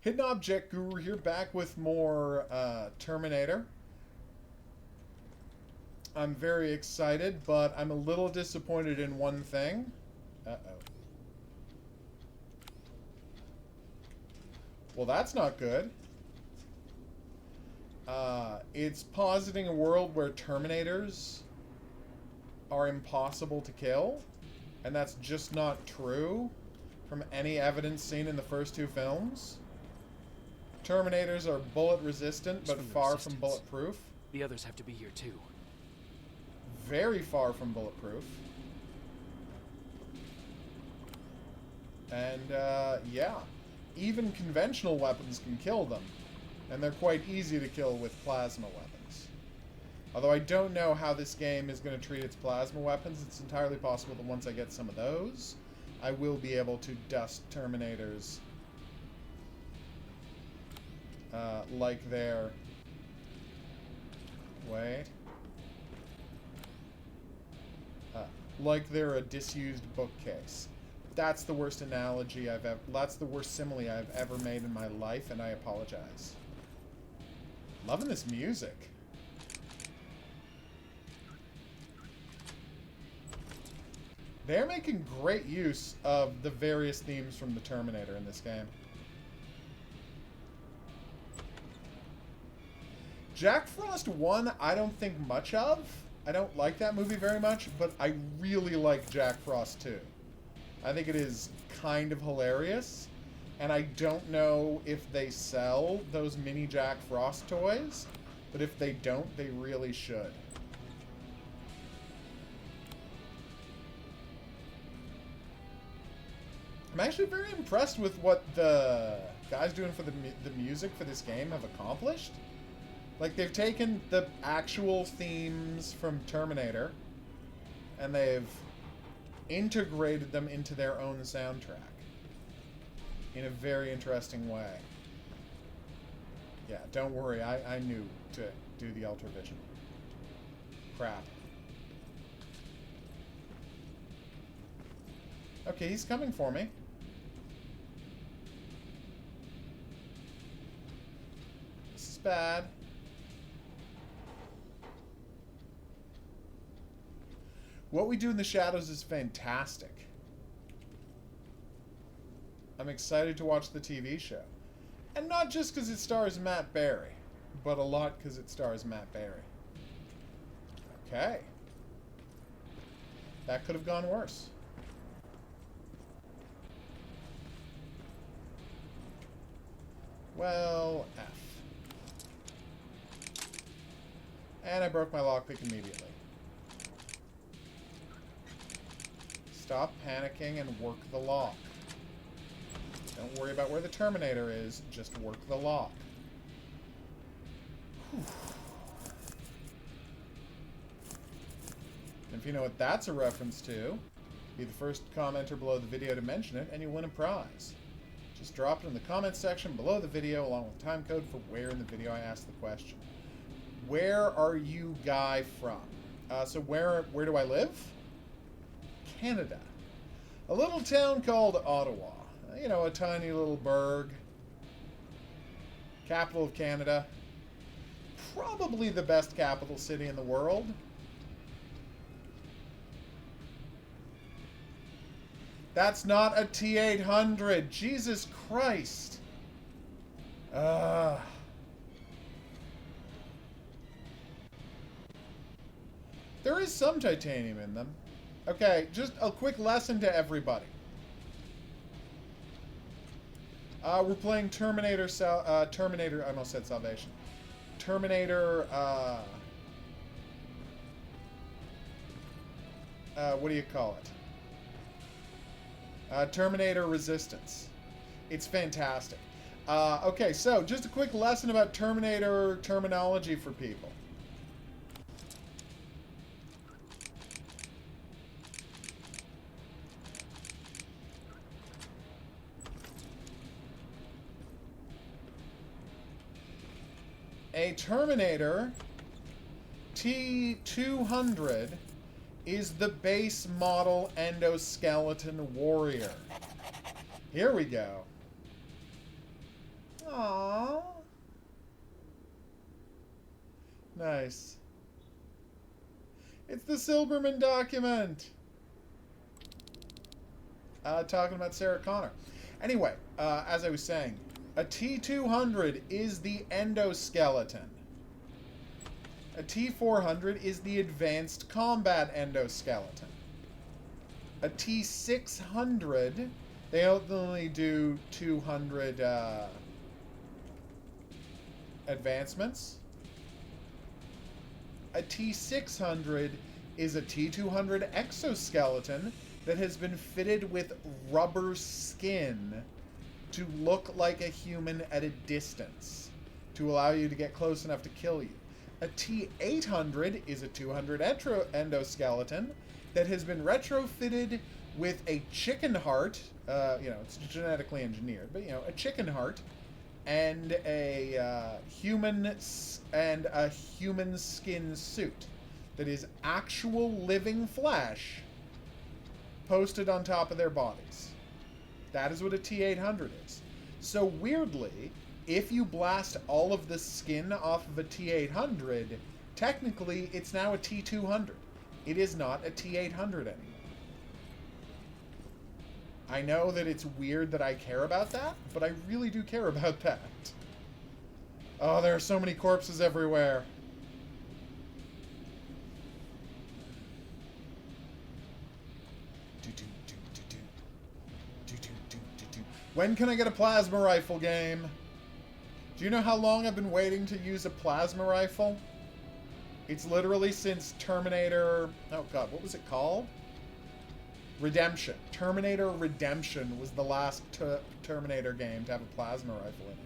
Hidden Object Guru here, back with more Terminator. I'm very excited, but I'm a little disappointed in one thing. Uh-oh. Well, that's not good. It's positing a world where Terminators are impossible to kill, and that's just not true from any evidence seen in the first two films. Terminators are bullet resistant, but far from bulletproof. The others have to be here too. Very far from bulletproof. And, yeah. Even conventional weapons can kill them. And they're quite easy to kill with plasma weapons. Although I don't know how this game is going to treat its plasma weapons. It's entirely possible that once I get some of those, I will be able to dust Terminators like they're... Wait. Like they're a disused bookcase. That's the worst analogy I've ever... That's the worst simile I've ever made in my life, and I apologize. Loving this music. They're making great use of the various themes from the Terminator in this game. Jack Frost 1, I don't think much of. I don't like that movie very much, but I really like Jack Frost 2. I think it is kind of hilarious, and I don't know if they sell those mini Jack Frost toys, but if they don't, they really should. I'm actually very impressed with what the guys doing for the music for this game have accomplished. Like, they've taken the actual themes from Terminator, and they've integrated them into their own soundtrack in a very interesting way. Yeah, don't worry, I knew to do the Ultravision. Crap. Okay, he's coming for me. This is bad. What We Do in the Shadows is fantastic. I'm excited to watch the TV show. And not just because it stars Matt Berry, but a lot because it stars Matt Berry. Okay. That could have gone worse. Well, F. And I broke my lockpick immediately. Stop panicking and work the lock. Don't worry about where the Terminator is, just work the lock. Whew. If you know what that's a reference to, be the first commenter below the video to mention it, and you win a prize. Just drop it in the comments section below the video, along with the time code for where in the video I asked the question. Where are you guy from? So where do I live? Canada. A little town called Ottawa. You know, a tiny little burg. Capital of Canada. Probably the best capital city in the world. That's not a T-800. Jesus Christ. There is some titanium in them. Okay, just a quick lesson to everybody. We're playing Terminator, Terminator, I almost said Salvation. Terminator, what do you call it? Terminator Resistance. It's fantastic. Okay, so just a quick lesson about Terminator terminology for people. A Terminator T-200 is the base model endoskeleton warrior. Here we go. Aww. Nice. It's the Silberman document. Talking about Sarah Connor. Anyway, as I was saying, a T-200 is the endoskeleton. A T-400 is the advanced combat endoskeleton. A T-600, they only do 200 advancements. A T-600 is a T-200 exoskeleton that has been fitted with rubber skin to look like a human at a distance, to allow you to get close enough to kill you. A T-800 is a 200 endoskeleton that has been retrofitted with a chicken heart, it's genetically engineered, but, a chicken heart, and a human skin suit that is actual living flesh posted on top of their bodies. That is what a T-800 is. So weirdly, if you blast all of the skin off of a T-800, technically it's now a T-200. It is not a T-800 anymore. I know that it's weird that I care about that, but I really do care about that. Oh, there are so many corpses everywhere. When can I get a plasma rifle game? Do you know how long I've been waiting to use a plasma rifle? It's literally since Terminator... Oh god, what was it called? Redemption. Terminator Redemption was the last Terminator game to have a plasma rifle in it.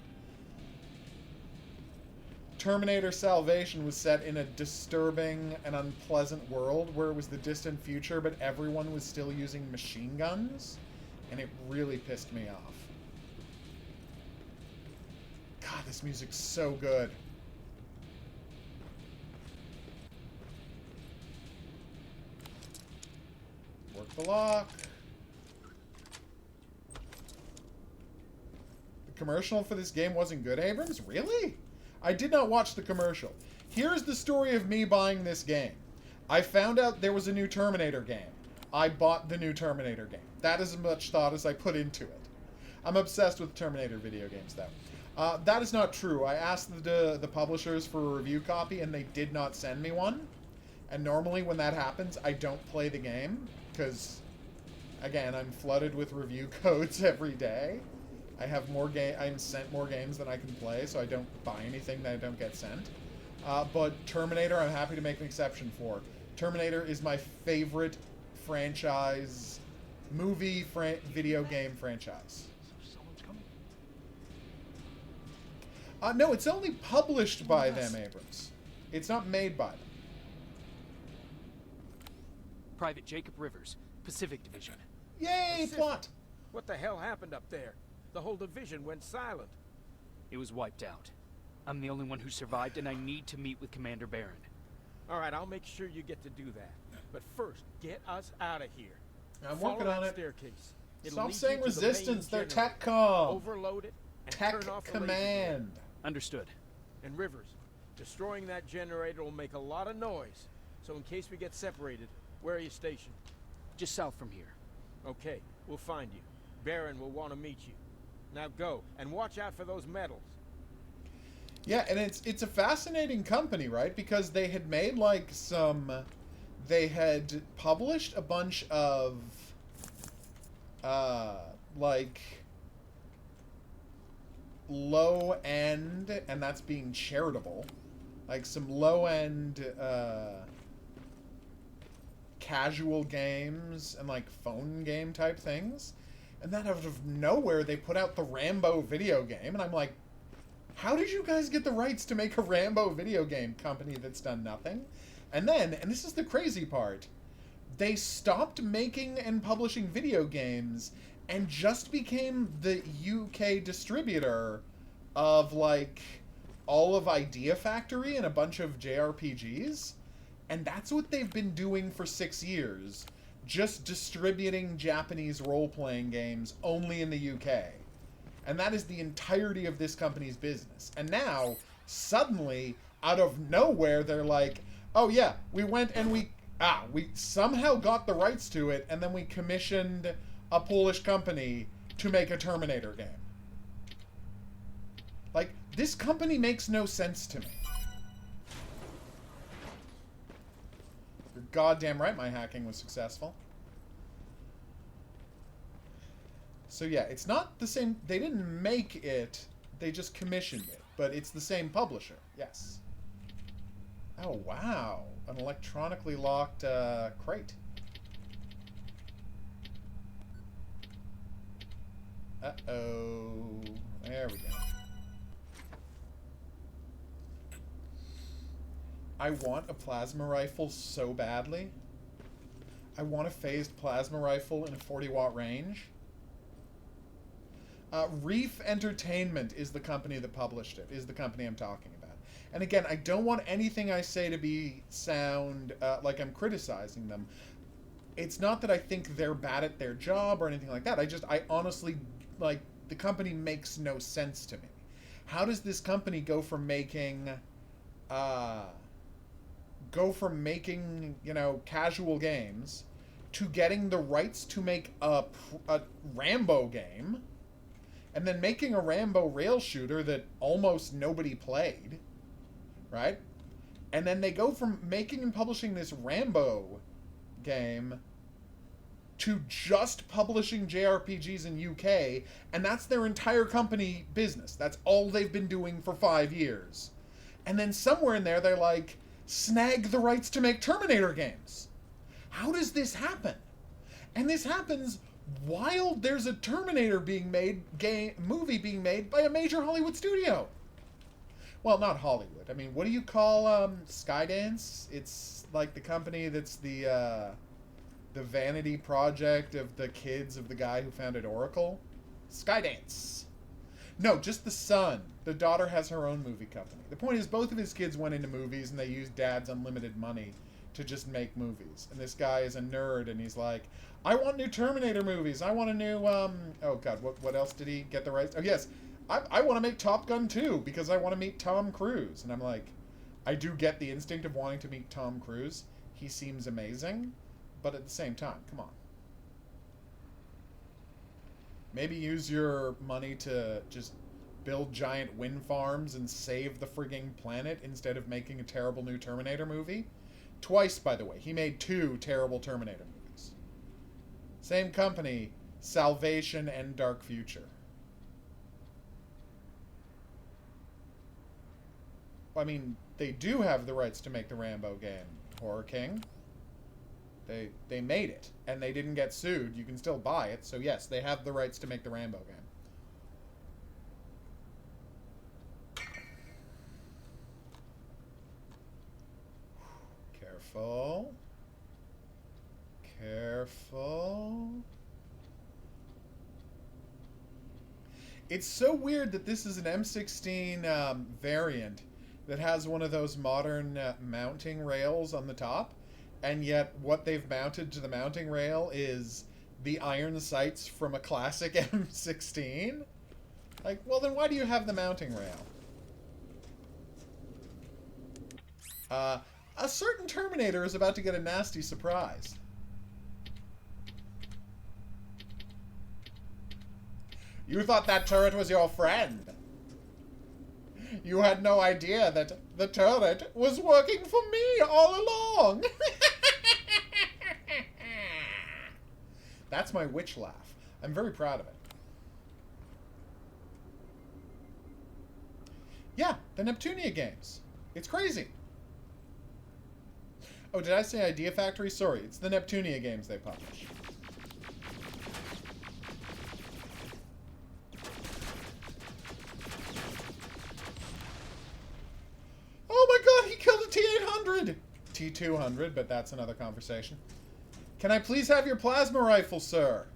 Terminator Salvation was set in a disturbing and unpleasant world where it was the distant future, but everyone was still using machine guns, and it really pissed me off. God, this music's so good. Work the lock. The commercial for this game wasn't good, Abrams? Really? I did not watch the commercial. Here's the story of me buying this game. I found out there was a new Terminator game. I bought the new Terminator game. That is as much thought as I put into it. I'm obsessed with Terminator video games, though. That is not true. I asked the publishers for a review copy, and they did not send me one. And normally when that happens, I don't play the game, because, again, I'm flooded with review codes every day. I have I'm sent more games than I can play, so I don't buy anything that I don't get sent. But Terminator, I'm happy to make an exception for. Terminator is my favorite franchise, video game franchise. No, it's only published by them, Abrams. It's not made by them. Private Jacob Rivers, Pacific Division. Yay, Pacific. plot! What the hell happened up there? The whole division went silent. It was wiped out. I'm the only one who survived, and I need to meet with Commander Barron. All right, I'll make sure you get to do that. But first, get us out of here. I'm working on it. Staircase. Stop saying resistance. They're TechCom. Overload it and Tech turn off the Command. Understood. And Rivers, destroying that generator will make a lot of noise. So in case we get separated, where are you stationed? Just south from here. Okay, we'll find you. Barron will want to meet you. Now go, and watch out for those medals. Yeah, and it's a fascinating company, right? Because they had made, they had published a bunch of, low-end, and that's being charitable, some low-end, casual games and, phone game type things. And then out of nowhere, they put out the Rambo video game, and I'm like, how did you guys get the rights to make a Rambo video game company that's done nothing? And then, and this is the crazy part, they stopped making and publishing video games and just became the UK distributor of, all of Idea Factory and a bunch of JRPGs. And that's what they've been doing for 6 years. Just distributing Japanese role-playing games only in the UK. And that is the entirety of this company's business. And now, suddenly, out of nowhere, they're like, oh yeah, we went and we somehow got the rights to it, and then we commissioned a Polish company to make a Terminator game. Like, this company makes no sense to me. You're goddamn right my hacking was successful. So yeah, it's not the same. They didn't make it. They just commissioned it. But it's the same publisher. Yes. Oh, wow. An electronically locked crate. Uh-oh. There we go. I want a plasma rifle so badly. I want a phased plasma rifle in a 40-watt range. Reef Entertainment is the company that published it, is the company I'm talking about. And again, I don't want anything I say to sound like I'm criticizing them. It's not that I think they're bad at their job or anything like that. I honestly, like, the company makes no sense to me. How does this company go from making, you know, casual games to getting the rights to make a Rambo game, and then making a Rambo rail shooter that almost nobody played, right? And then they go from making and publishing this Rambo game to just publishing JRPGs in UK, and that's their entire company business. That's all they've been doing for 5 years. And then somewhere in there, they're like, snag the rights to make Terminator games. How does this happen? And this happens while there's a Terminator being made, movie being made by a major Hollywood studio. Well, not Hollywood. I mean, what do you call Skydance? It's like the company that's the vanity project of the kids of the guy who founded Oracle. Skydance. No, just the son. The daughter has her own movie company. The point is, both of his kids went into movies, and they used dad's unlimited money to just make movies. And this guy is a nerd, and he's like, I want new Terminator movies. I want a new, oh god, what else did he get the rights? Oh yes, I want to make Top Gun 2 because I want to meet Tom Cruise. And I'm like, I do get the instinct of wanting to meet Tom Cruise. He seems amazing, but at the same time, come on. Maybe use your money to just build giant wind farms and save the frigging planet instead of making a terrible new Terminator movie. Twice, by the way. He made 2 terrible Terminator movies. Same company, Salvation and Dark Future. I mean, they do have the rights to make the Rambo game, Horror King. They made it, and they didn't get sued. You can still buy it, so yes, they have the rights to make the Rambo game. Careful. Careful. It's so weird that this is an M16 variant that has one of those modern mounting rails on the top, and yet what they've mounted to the mounting rail is the iron sights from a classic M16. Like, well then why do you have the mounting rail? A certain Terminator is about to get a nasty surprise. You thought that turret was your friend. You had no idea that the turret was working for me all along. That's my witch laugh. I'm very proud of it. Yeah, the Neptunia games. It's crazy. Oh, did I say Idea Factory? Sorry, it's the Neptunia games they publish. Oh my god, he killed a T-800! T-200, but that's another conversation. Can I please have your plasma rifle, sir?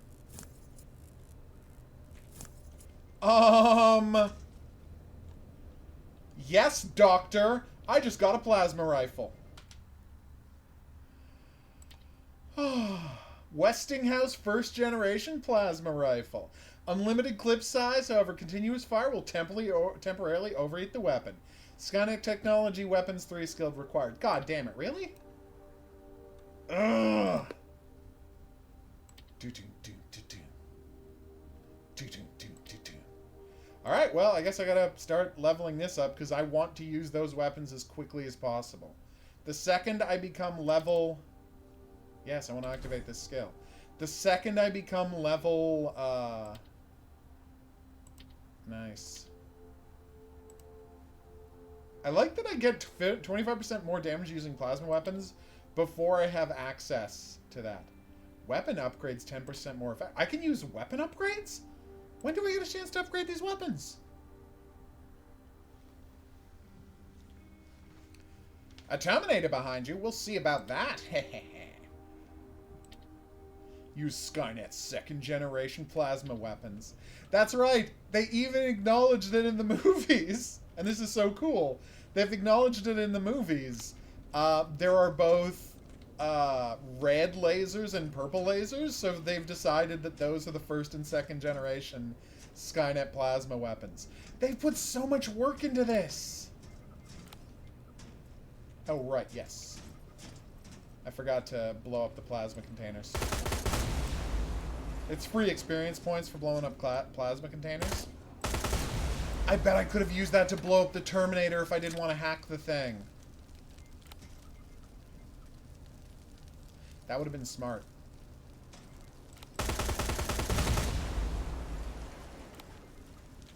Yes, doctor. I just got a plasma rifle. Westinghouse first generation plasma rifle. Unlimited clip size, however, continuous fire will temporarily overheat the weapon. Skynet technology, weapons 3 skilled required. God damn it, really? Ugh. Alright, well, I guess I gotta start leveling this up because I want to use those weapons as quickly as possible. The second I become level... Yes, I want to activate this skill. The second I become level... Nice. I like that I get 25% more damage using plasma weapons before I have access to that. Weapon upgrades 10% more effect. I can use weapon upgrades? When do I get a chance to upgrade these weapons? A Terminator behind you. We'll see about that. Use Skynet's second-generation plasma weapons. That's right. They even acknowledged it in the movies. And this is so cool. They've acknowledged it in the movies. There are both red lasers and purple lasers, so they've decided that those are the first and second generation Skynet plasma weapons. They've put so much work into this. Oh, right, yes. I forgot to blow up the plasma containers. It's free experience points for blowing up plasma containers. I bet I could have used that to blow up the Terminator if I didn't want to hack the thing. That would have been smart.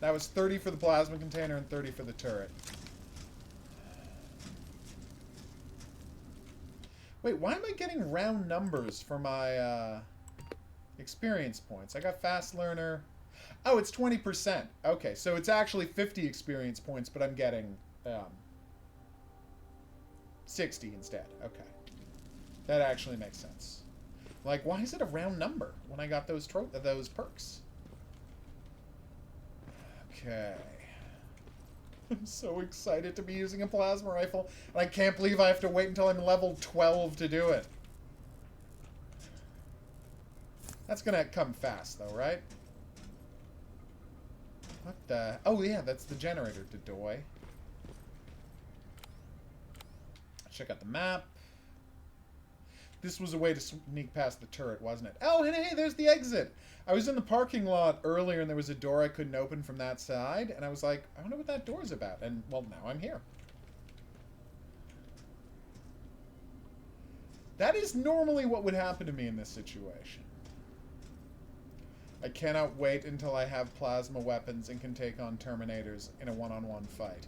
That was 30 for the plasma container and 30 for the turret. Wait, why am I getting round numbers for my experience points? I got fast learner. Oh, it's 20%. Okay, so it's actually 50 experience points, but I'm getting 60 instead. Okay. That actually makes sense. Like, why is it a round number when I got those perks? Okay. I'm so excited to be using a plasma rifle, and I can't believe I have to wait until I'm level 12 to do it. That's gonna come fast, though, right? What the... Oh, yeah, that's the generator, Dodoy. Check out the map. This was a way to sneak past the turret, wasn't it? Oh, and hey, there's the exit. I was in the parking lot earlier, and there was a door I couldn't open from that side, and I was like, I wonder what that door's about. And, well, now I'm here. That is normally what would happen to me in this situation. I cannot wait until I have plasma weapons and can take on Terminators in a one-on-one fight.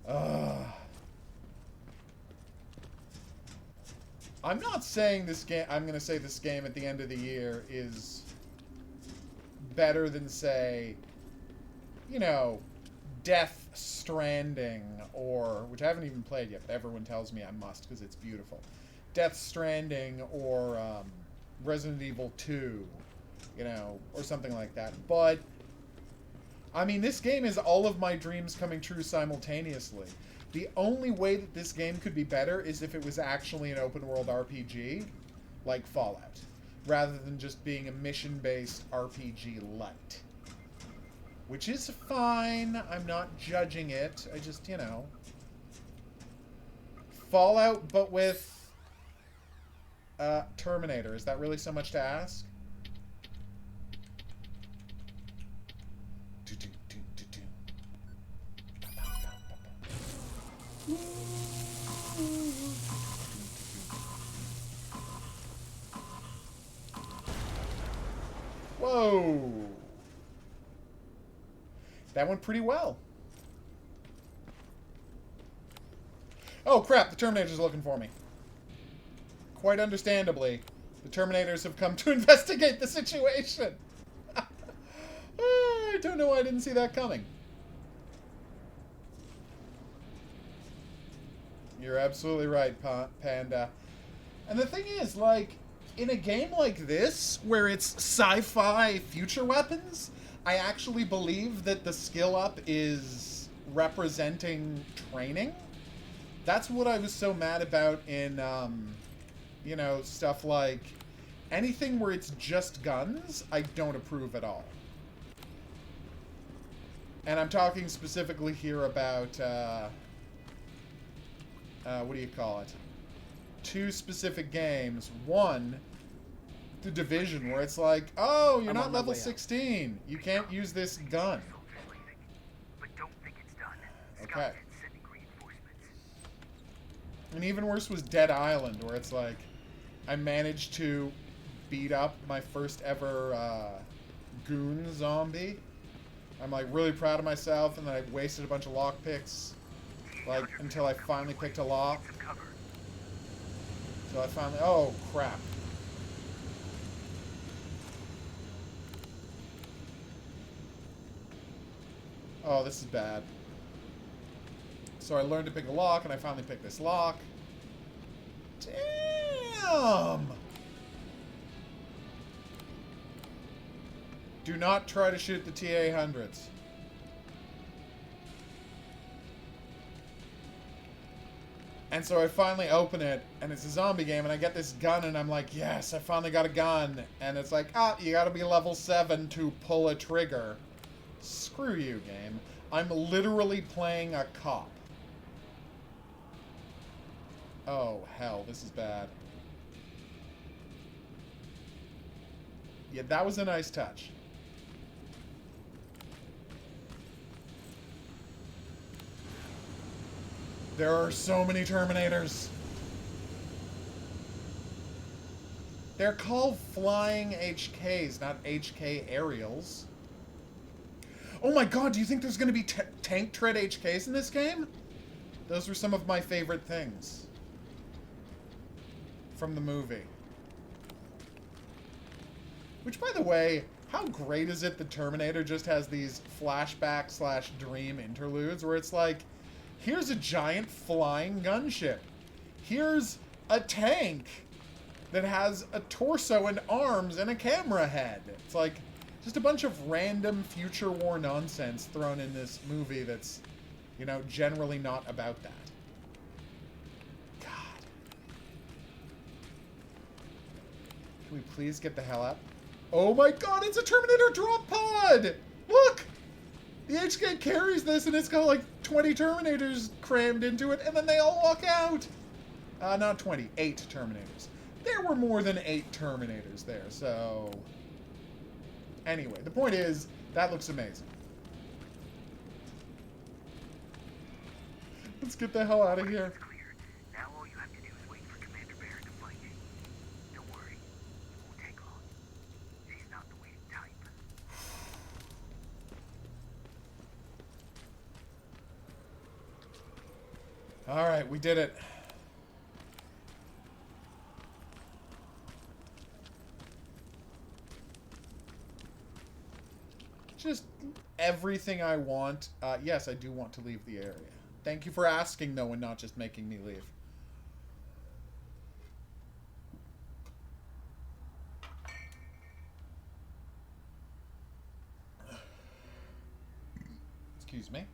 Ugh. I'm not saying this game... I'm going to say this game at the end of the year is better than, say, you know, Death Stranding, or... Which I haven't even played yet, but everyone tells me I must because it's beautiful. Death Stranding or Resident Evil 2, you know, or something like that. But, I mean, this game is all of my dreams coming true simultaneously. The only way that this game could be better is if it was actually an open-world RPG, like Fallout, rather than just being a mission-based RPG light. Which is fine. I'm not judging it. I just, you know... Fallout, but with... Terminator. Is that really so much to ask? Whoa! That went pretty well. Oh crap, the Terminator's looking for me. Quite understandably, the Terminators have come to investigate the situation. I don't know why I didn't see that coming. You're absolutely right, Panda. And the thing is, like, in a game like this, where it's sci-fi future weapons, I actually believe that the skill up is representing training. That's what I was so mad about in, you know, stuff like Anything where it's just guns, I don't approve at all. And I'm talking specifically here about, what do you call it? 2 specific games. One, The Division, where it's like, oh, you're not level 16. You can't use this gun. Okay. And even worse was Dead Island, where it's like, I managed to beat up my first ever goon zombie. I'm like really proud of myself, and then I wasted a bunch of lockpicks, like until I finally picked a lock. So I finally, oh crap. Oh, this is bad. So I learned to pick a lock, and I finally picked this lock. Damn! Do not try to shoot the TA-100s. And so I finally open it, and it's a zombie game, and I get this gun, and I'm like, yes, I finally got a gun. And it's like, ah, you gotta be level 7 to pull a trigger. Screw you, game. I'm literally playing a cop. Oh, hell, this is bad. Yeah, that was a nice touch. There are so many Terminators. They're called flying HKs, not HK aerials. Oh my god, do you think there's going to be tank tread HKs in this game? Those were some of my favorite things from the movie. Which, by the way, how great is it that Terminator just has these flashback/dream interludes where it's like, here's a giant flying gunship. Here's a tank that has a torso and arms and a camera head. It's like just a bunch of random future war nonsense thrown in this movie that's, you know, generally not about that. God. Can we please get the hell up? Oh my god, it's a Terminator drop pod! Look! The HK carries this, and it's got like 20 Terminators crammed into it, and then they all walk out. Not 20, 8 Terminators. There were more than 8 Terminators there, so... Anyway, the point is, that looks amazing. Let's get the hell out of here. Now all you have to do is wait for Commander Barrett to find you. Don't worry, it won't take long. She's not the waiting type. Alright, we did it. Just everything I want. Yes, I do want to leave the area. Thank you for asking, though, and not just making me leave. Excuse me.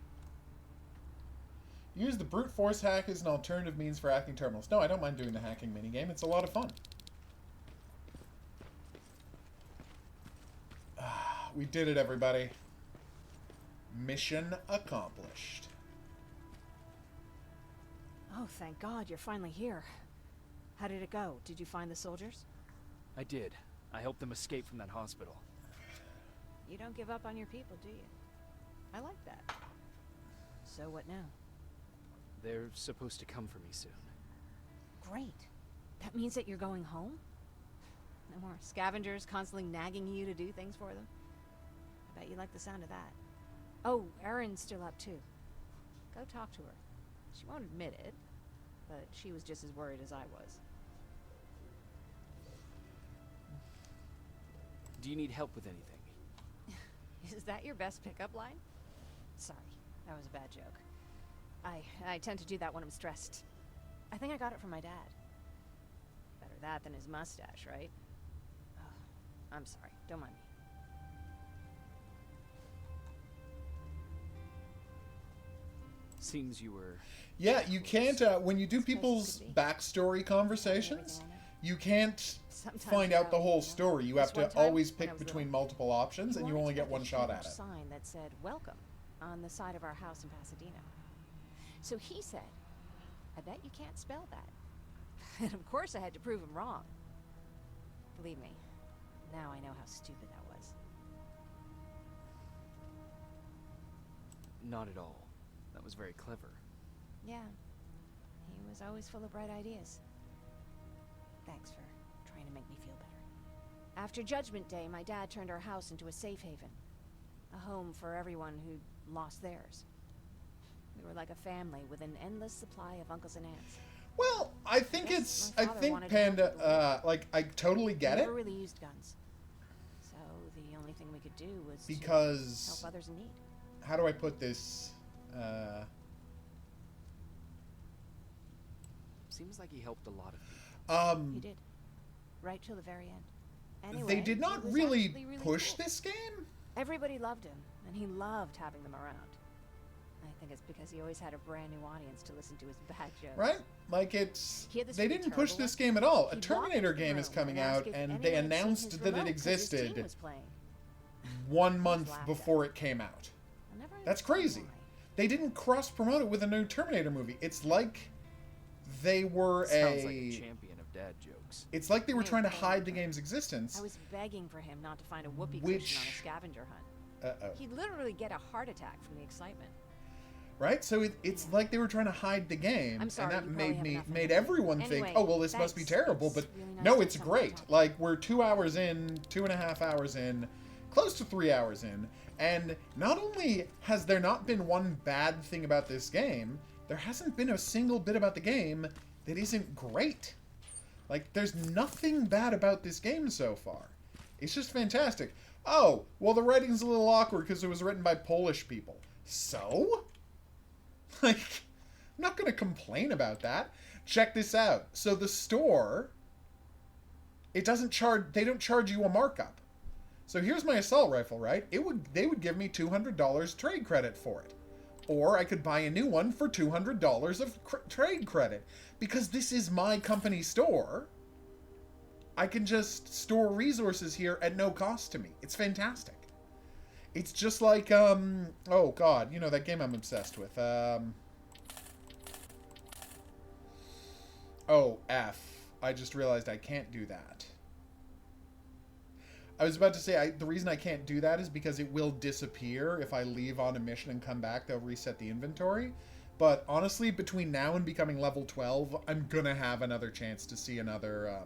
Use the brute force hack as an alternative means for hacking terminals. No, I don't mind doing the hacking minigame. It's a lot of fun. We did it, everybody. Mission accomplished. Oh, thank God, you're finally here. How did it go? Did you find the soldiers? I did. I helped them escape from that hospital. You don't give up on your people, do you? I like that. So what now? They're supposed to come for me soon. Great. That means that you're going home? No more scavengers constantly nagging you to do things for them? I bet you like the sound of that. Oh, Erin's still up too. Go talk to her. She won't admit it, but she was just as worried as I was. Do you need help with anything? Is that your best pickup line? Sorry, that was a bad joke. I tend to do that when I'm stressed. I think I got it from my dad. Better that than his mustache, right? Oh, I'm sorry, don't mind me. Seems you were... Yeah, you can't, when you do people's backstory conversations, you can't Sometimes find you out the don't, whole you know. story. You have This one to time, always when I pick was between little, multiple options, he and you wanted only to get have one this shot huge at it. sign that said "Welcome" on the side of our house in Pasadena. So he said, "I bet you can't spell that." And of course, I had to prove him wrong. Believe me, now I know how stupid that was. Not at all. That was very clever. Yeah, he was always full of bright ideas. Thanks for trying to make me feel better. After Judgment Day, my dad turned our house into a safe haven. A home for everyone who lost theirs. We were like a family with an endless supply of uncles and aunts. Well, I think Yes, I my father think wanted to help Panda, people. like, I totally get We it, never really used guns. So the only thing we could do was to because, help others in need. how do I put this, Seems like he helped a lot of people. He did. Right till the very end. Anyway, they did not he was really actually really push cool. this game? Everybody loved him, and he loved having them around. I think it's because he always had a brand new audience to listen to his bad jokes. Right? Like, it's... He had this They really didn't push terrible this one. game at all. A He'd walk Terminator into the game is room coming and ask out, if and anyone they had seen announced his that it remote 'cause his team existed was playing. 1 month laughed at. before it came out. I never That's understood crazy. why. They didn't cross-promote it with a new Terminator movie. It's like they were Sounds like a champion of dad jokes. It's like they were Maybe trying to they hide the were. game's existence. I was begging for him not to find a whoopee Which- cushion on a scavenger hunt. Uh-oh. He'd literally get a heart attack from the excitement. Right? So it's like they were trying to hide the game, I'm sorry, and you that probably made have me enough of made it. everyone think, Anyway, oh well, this must be thanks. terrible. It's But really nice no, to it's have someone to great. talk to. Like, we're 2 hours in, 2.5 hours in, close to 3 hours in, and not only has there not been one bad thing about this game, there hasn't been a single bit about the game that isn't great. Like, there's nothing bad about this game so far. It's just fantastic. Oh, well, the writing's a little awkward because it was written by Polish people. So? Like, I'm not going to complain about that. Check this out. So the store, they don't charge you a markup. So here's my assault rifle, right? They would give me $200 trade credit for it. Or I could buy a new one for $200 of trade credit. Because this is my company store, I can just store resources here at no cost to me. It's fantastic. It's just like, oh god, you know that game I'm obsessed with. Oh, F. I just realized I can't do that. I was about to say, the reason I can't do that is because it will disappear if I leave on a mission and come back. They'll reset the inventory. But honestly, between now and becoming level 12, I'm gonna have another chance to see another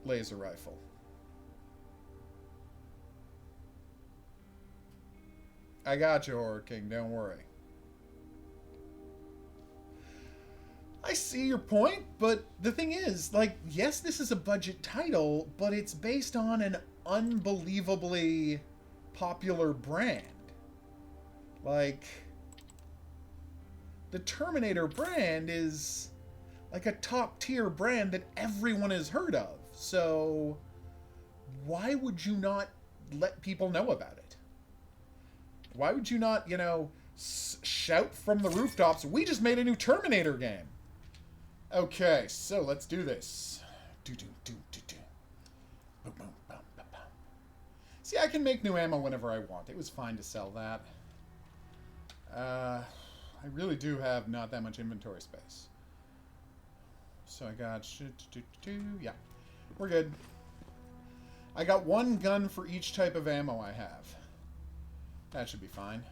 laser rifle. I got you, Horror King. Don't worry. I see your point, but the thing is, like, yes, this is a budget title, but it's based on an unbelievably popular brand. Like, the Terminator brand is like a top-tier brand that everyone has heard of. So, why would you not let people know about it? Why would you not, you know, shout from the rooftops, we just made a new Terminator game? Okay, so let's do this. Boom, boom, boom, boom, boom. See, I can make new ammo whenever I want. It was fine to sell that. I really do have not that much inventory space. So I got... Yeah, we're good. I got one gun for each type of ammo I have. That should be fine.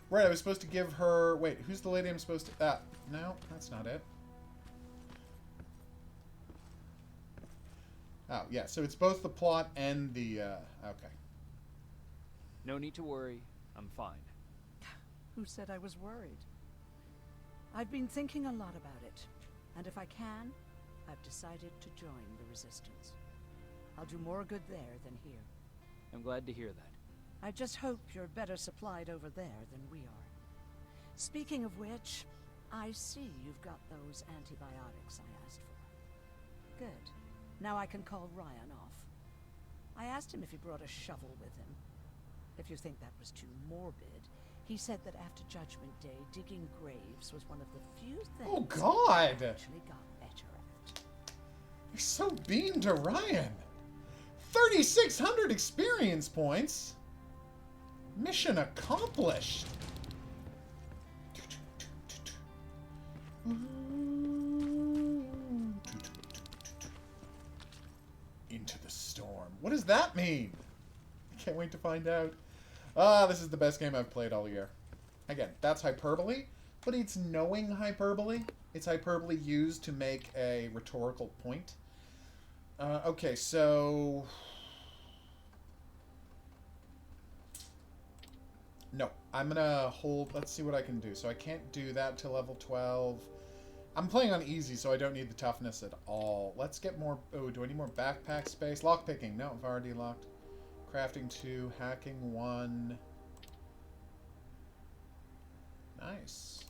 Right, I was supposed to give her... Wait, who's the lady I'm supposed to... no, that's not it. Oh, yeah, so it's both the plot and the... okay. No need to worry. I'm fine. Who said I was worried? I've been thinking a lot about it, and if I can, I've decided to join the Resistance. I'll do more good there than here. I'm glad to hear that. I just hope you're better supplied over there than we are. Speaking of which, I see you've got those antibiotics I asked for. Good. Now I can call Ryan off. I asked him if he brought a shovel with him. If you think that was too morbid, he said that after Judgment Day, digging graves was one of the few things Oh, God! he actually got better at. You're so bean to Ryan. 3,600 experience points. Mission accomplished. Into the storm. What does that mean? I can't wait to find out. This is the best game I've played all year. Again, that's hyperbole, but it's knowing hyperbole. It's hyperbole used to make a rhetorical point. Okay, so... No, I'm gonna hold... Let's see what I can do. So I can't do that till level 12. I'm playing on easy, so I don't need the toughness at all. Let's get more... Oh, do I need more backpack space? Lockpicking. No, I've already locked. Crafting 2. Hacking 1. Nice.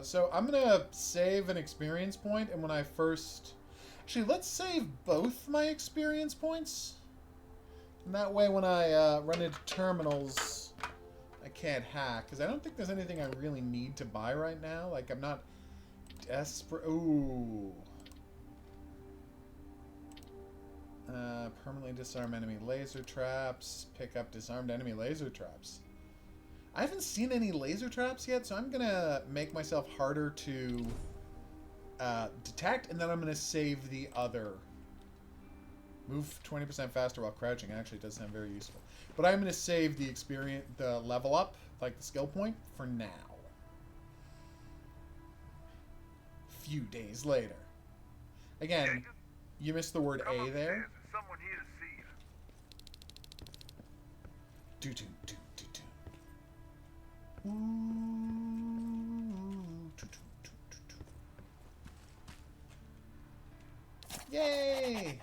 So I'm gonna save an experience point, and when I first... Actually, let's save both my experience points. And that way when I run into terminals, I can't hack. Because I don't think there's anything I really need to buy right now. Like, I'm not desperate. Ooh. Permanently disarm enemy laser traps. Pick up disarmed enemy laser traps. I haven't seen any laser traps yet, so I'm going to make myself harder to detect, and then I'm going to save the other. Move 20% faster while crouching. Actually, it does sound very useful. But I'm going to save the experience, the level up, like the skill point, for now. Few days later. Again, you missed the word A there. Someone here to see you. Do. Ooh. Yay!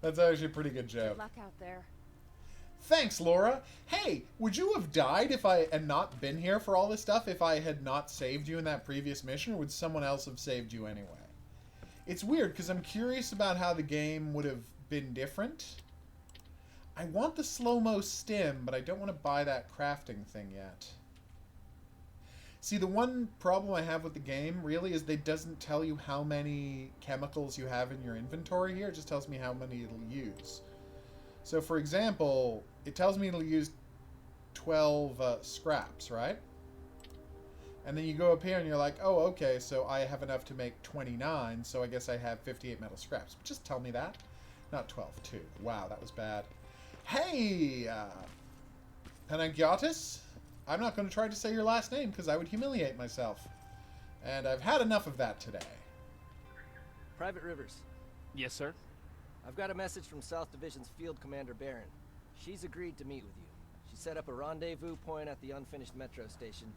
That's actually a pretty good joke. Good luck out there. Thanks, Laura. Hey, would you have died if I had not been here for all this stuff if I had not saved you in that previous mission, or would someone else have saved you anyway? It's weird, because I'm curious about how the game would have been different. I want the slow-mo stim, but I don't want to buy that crafting thing yet. See, the one problem I have with the game, really, is it doesn't tell you how many chemicals you have in your inventory here. It just tells me how many it'll use. So, for example, it tells me it'll use 12 scraps, right? And then you go up here and you're like, oh, okay, so I have enough to make 29, so I guess I have 58 metal scraps. But just tell me that. Not 12, 2. Wow, that was bad. Hey, Panagiotis? I'm not going to try to say your last name because I would humiliate myself. And I've had enough of that today. Private Rivers, Yes, sir? I've got a message from South Division's Field Commander Barron. She's agreed to meet with you. She set up a rendezvous point at the unfinished metro station.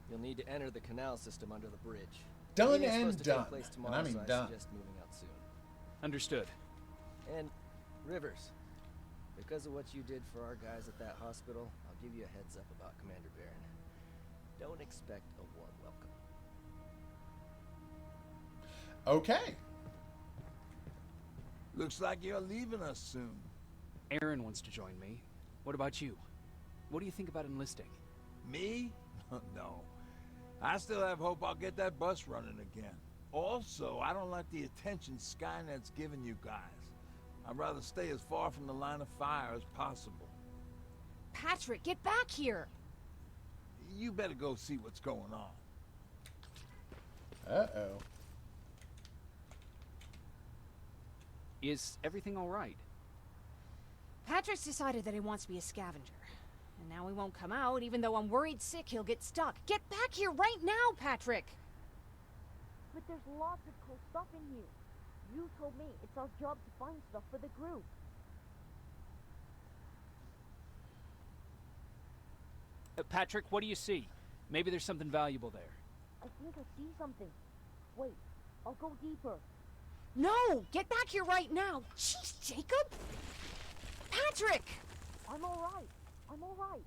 You'll need to enter the canal system under the bridge. Done Meeting's and supposed to take done. place And tomorrow, I mean so I done. suggest moving out soon. Understood. And Rivers, because of what you did for our guys at that hospital, I'll give you a heads up about Commander Barron. Don't expect a warm welcome. Okay. Looks like you're leaving us soon. Aaron wants to join me. What about you? What do you think about enlisting? Me? No. I still have hope I'll get that bus running again. Also, I don't like the attention Skynet's giving you guys. I'd rather stay as far from the line of fire as possible. Patrick, get back here! You better go see what's going on. Uh-oh. Is everything all right? Patrick's decided that he wants to be a scavenger. And now he won't come out, even though I'm worried sick he'll get stuck. Get back here right now, Patrick! But there's lots of cool stuff in here. You told me it's our job to find stuff for the group. Patrick, what do you see? Maybe there's something valuable there. I think I see something. Wait, I'll go deeper. No! Get back here right now! Jeez, Jacob! Patrick! I'm alright. I'm alright.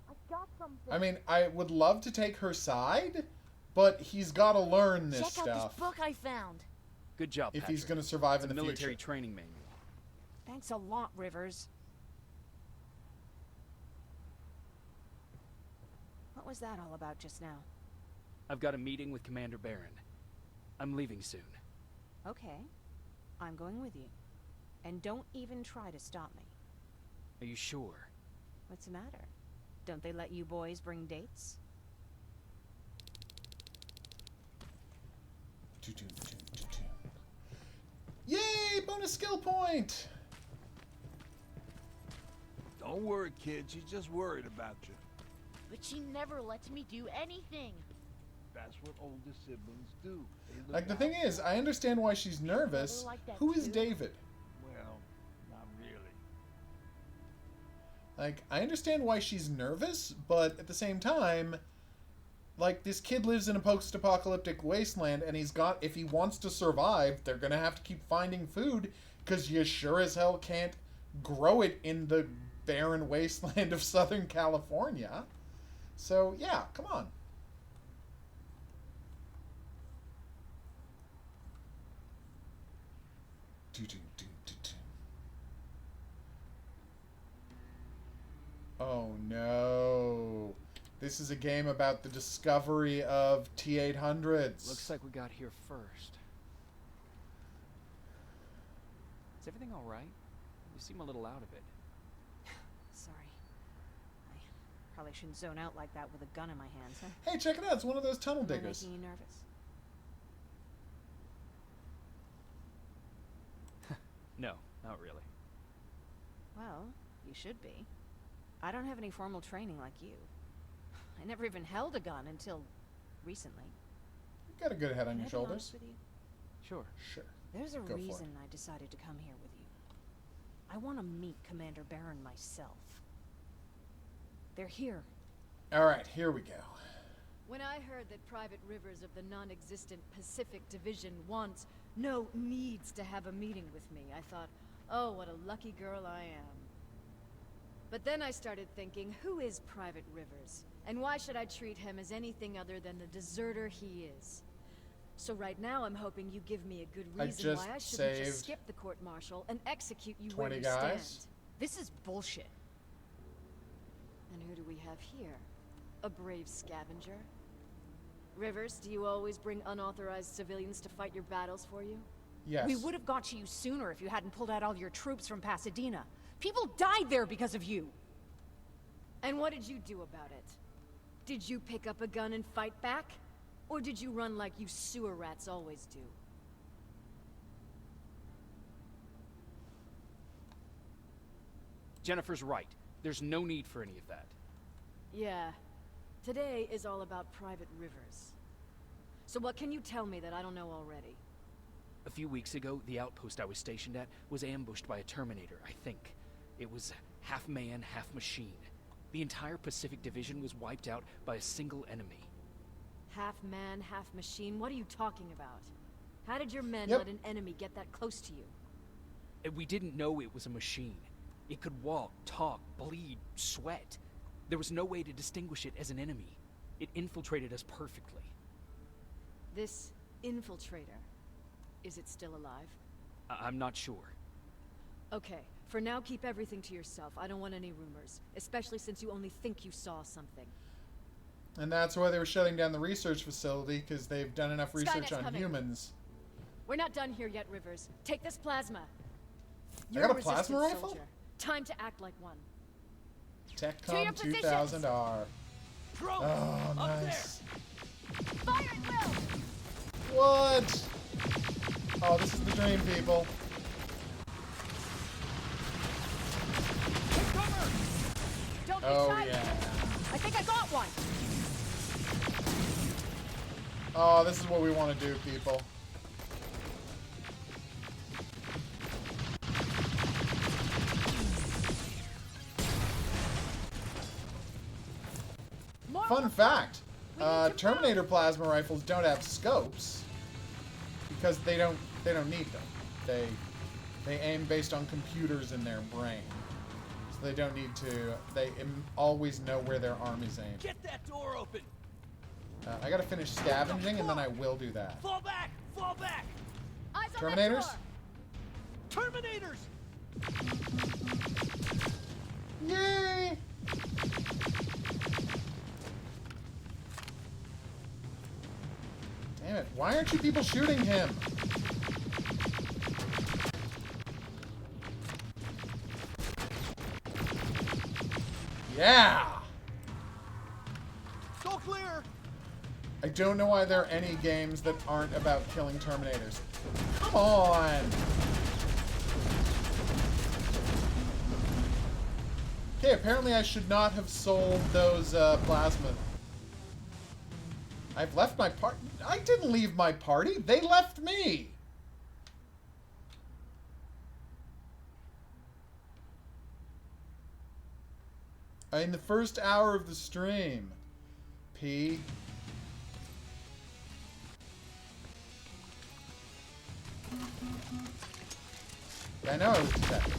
I got something. I mean, I would love to take her side, but he's got to learn this Check out stuff this book I found. Good job, if Patrick. he's going to survive It's in a the military future. training manual. Thanks a lot, Rivers. What was that all about just now? I've got a meeting with Commander Barron. I'm leaving soon. Okay. I'm going with you. And don't even try to stop me. Are you sure? What's the matter? Don't they let you boys bring dates? Yay! Bonus skill point! Don't worry, kid. She's just worried about you. But she never lets me do anything. That's what older siblings do. They look Like, the out. thing is, I understand why she's nervous. Like that Who is too. David? Well, not really. Like, I understand why she's nervous, but at the same time, like, this kid lives in a post-apocalyptic wasteland, and he's got, if he wants to survive, they're gonna have to keep finding food, because you sure as hell can't grow it in the barren wasteland of Southern California. So, yeah, come on. Oh no. This is a game about the discovery of T-800s. Looks like we got here first. Is everything all right? You seem a little out of it. Sorry. I probably shouldn't zone out like that with a gun in my hands, huh? Hey, check it out. It's one of those tunnel Am I diggers. making you nervous? No, not really. Well, you should be. I don't have any formal training like you. I never even held a gun until recently. You've got a good head on Can I your be shoulders. honest with you? Sure. Sure. There's a Go for it. reason I decided to come here with you. I want to meet Commander Barron myself. They're here. All right, here we go. When I heard that Private Rivers of the non-existent Pacific Division needs to have a meeting with me, I thought, oh, what a lucky girl I am. But then I started thinking, who is Private Rivers? And why should I treat him as anything other than the deserter he is? So right now I'm hoping you give me a good I reason just why I shouldn't saved just skip the court-martial and execute you 20 where you guys. stand. This is bullshit. And who do we have here? A brave scavenger? Rivers, do you always bring unauthorized civilians to fight your battles for you? Yes. We would have got to you sooner if you hadn't pulled out all your troops from Pasadena. People died there because of you. And what did you do about it? Did you pick up a gun and fight back? Or did you run like you sewer rats always do? Jennifer's right. There's no need for any of that. Yeah. Today is all about Private Rivers. So what can you tell me that I don't know already? A few weeks ago, the outpost I was stationed at was ambushed by a Terminator, I think. It was half man, half machine. The entire Pacific Division was wiped out by a single enemy. Half man, half machine? What are you talking about? How did your men Yep. let an enemy get that close to you? And we didn't know it was a machine. It could walk, talk, bleed, sweat. There was no way to distinguish it as an enemy. It infiltrated us perfectly. This infiltrator, is it still alive? I'm not sure. Okay, for now keep everything to yourself. I don't want any rumors, especially since you only think you saw something. And that's why they were shutting down the research facility, because they've done enough research Skynet's on coming. humans. We're not done here yet, Rivers. Take this plasma. I got a resistant plasma rifle? soldier. Time to act like one. TechCom your positions. 2000R. Drones! Oh, Up nice. Fire at will! What? Oh, this is the dream, people. there! Cover! Don't be Oh, shy. yeah. I think I got one. Oh, this is what we want to do, people. More Fun fact, We need to Terminator plasma rifles don't have scopes because they don't need them. They aim based on computers in their brain. So they don't need to... They always know where their army's aimed. Get that door open! I gotta finish scavenging, and then I will do that. Fall back! Fall back! Eyes on that Terminators? door. Terminators! Yay! Damn it. Why aren't you people shooting him? Yeah! Go clear! I don't know why there are any games that aren't about killing Terminators. Come on! Okay, apparently I should not have sold those plasma. I've left my party. I didn't leave my party. They left me. In the first hour of the stream. P. I know I was detected.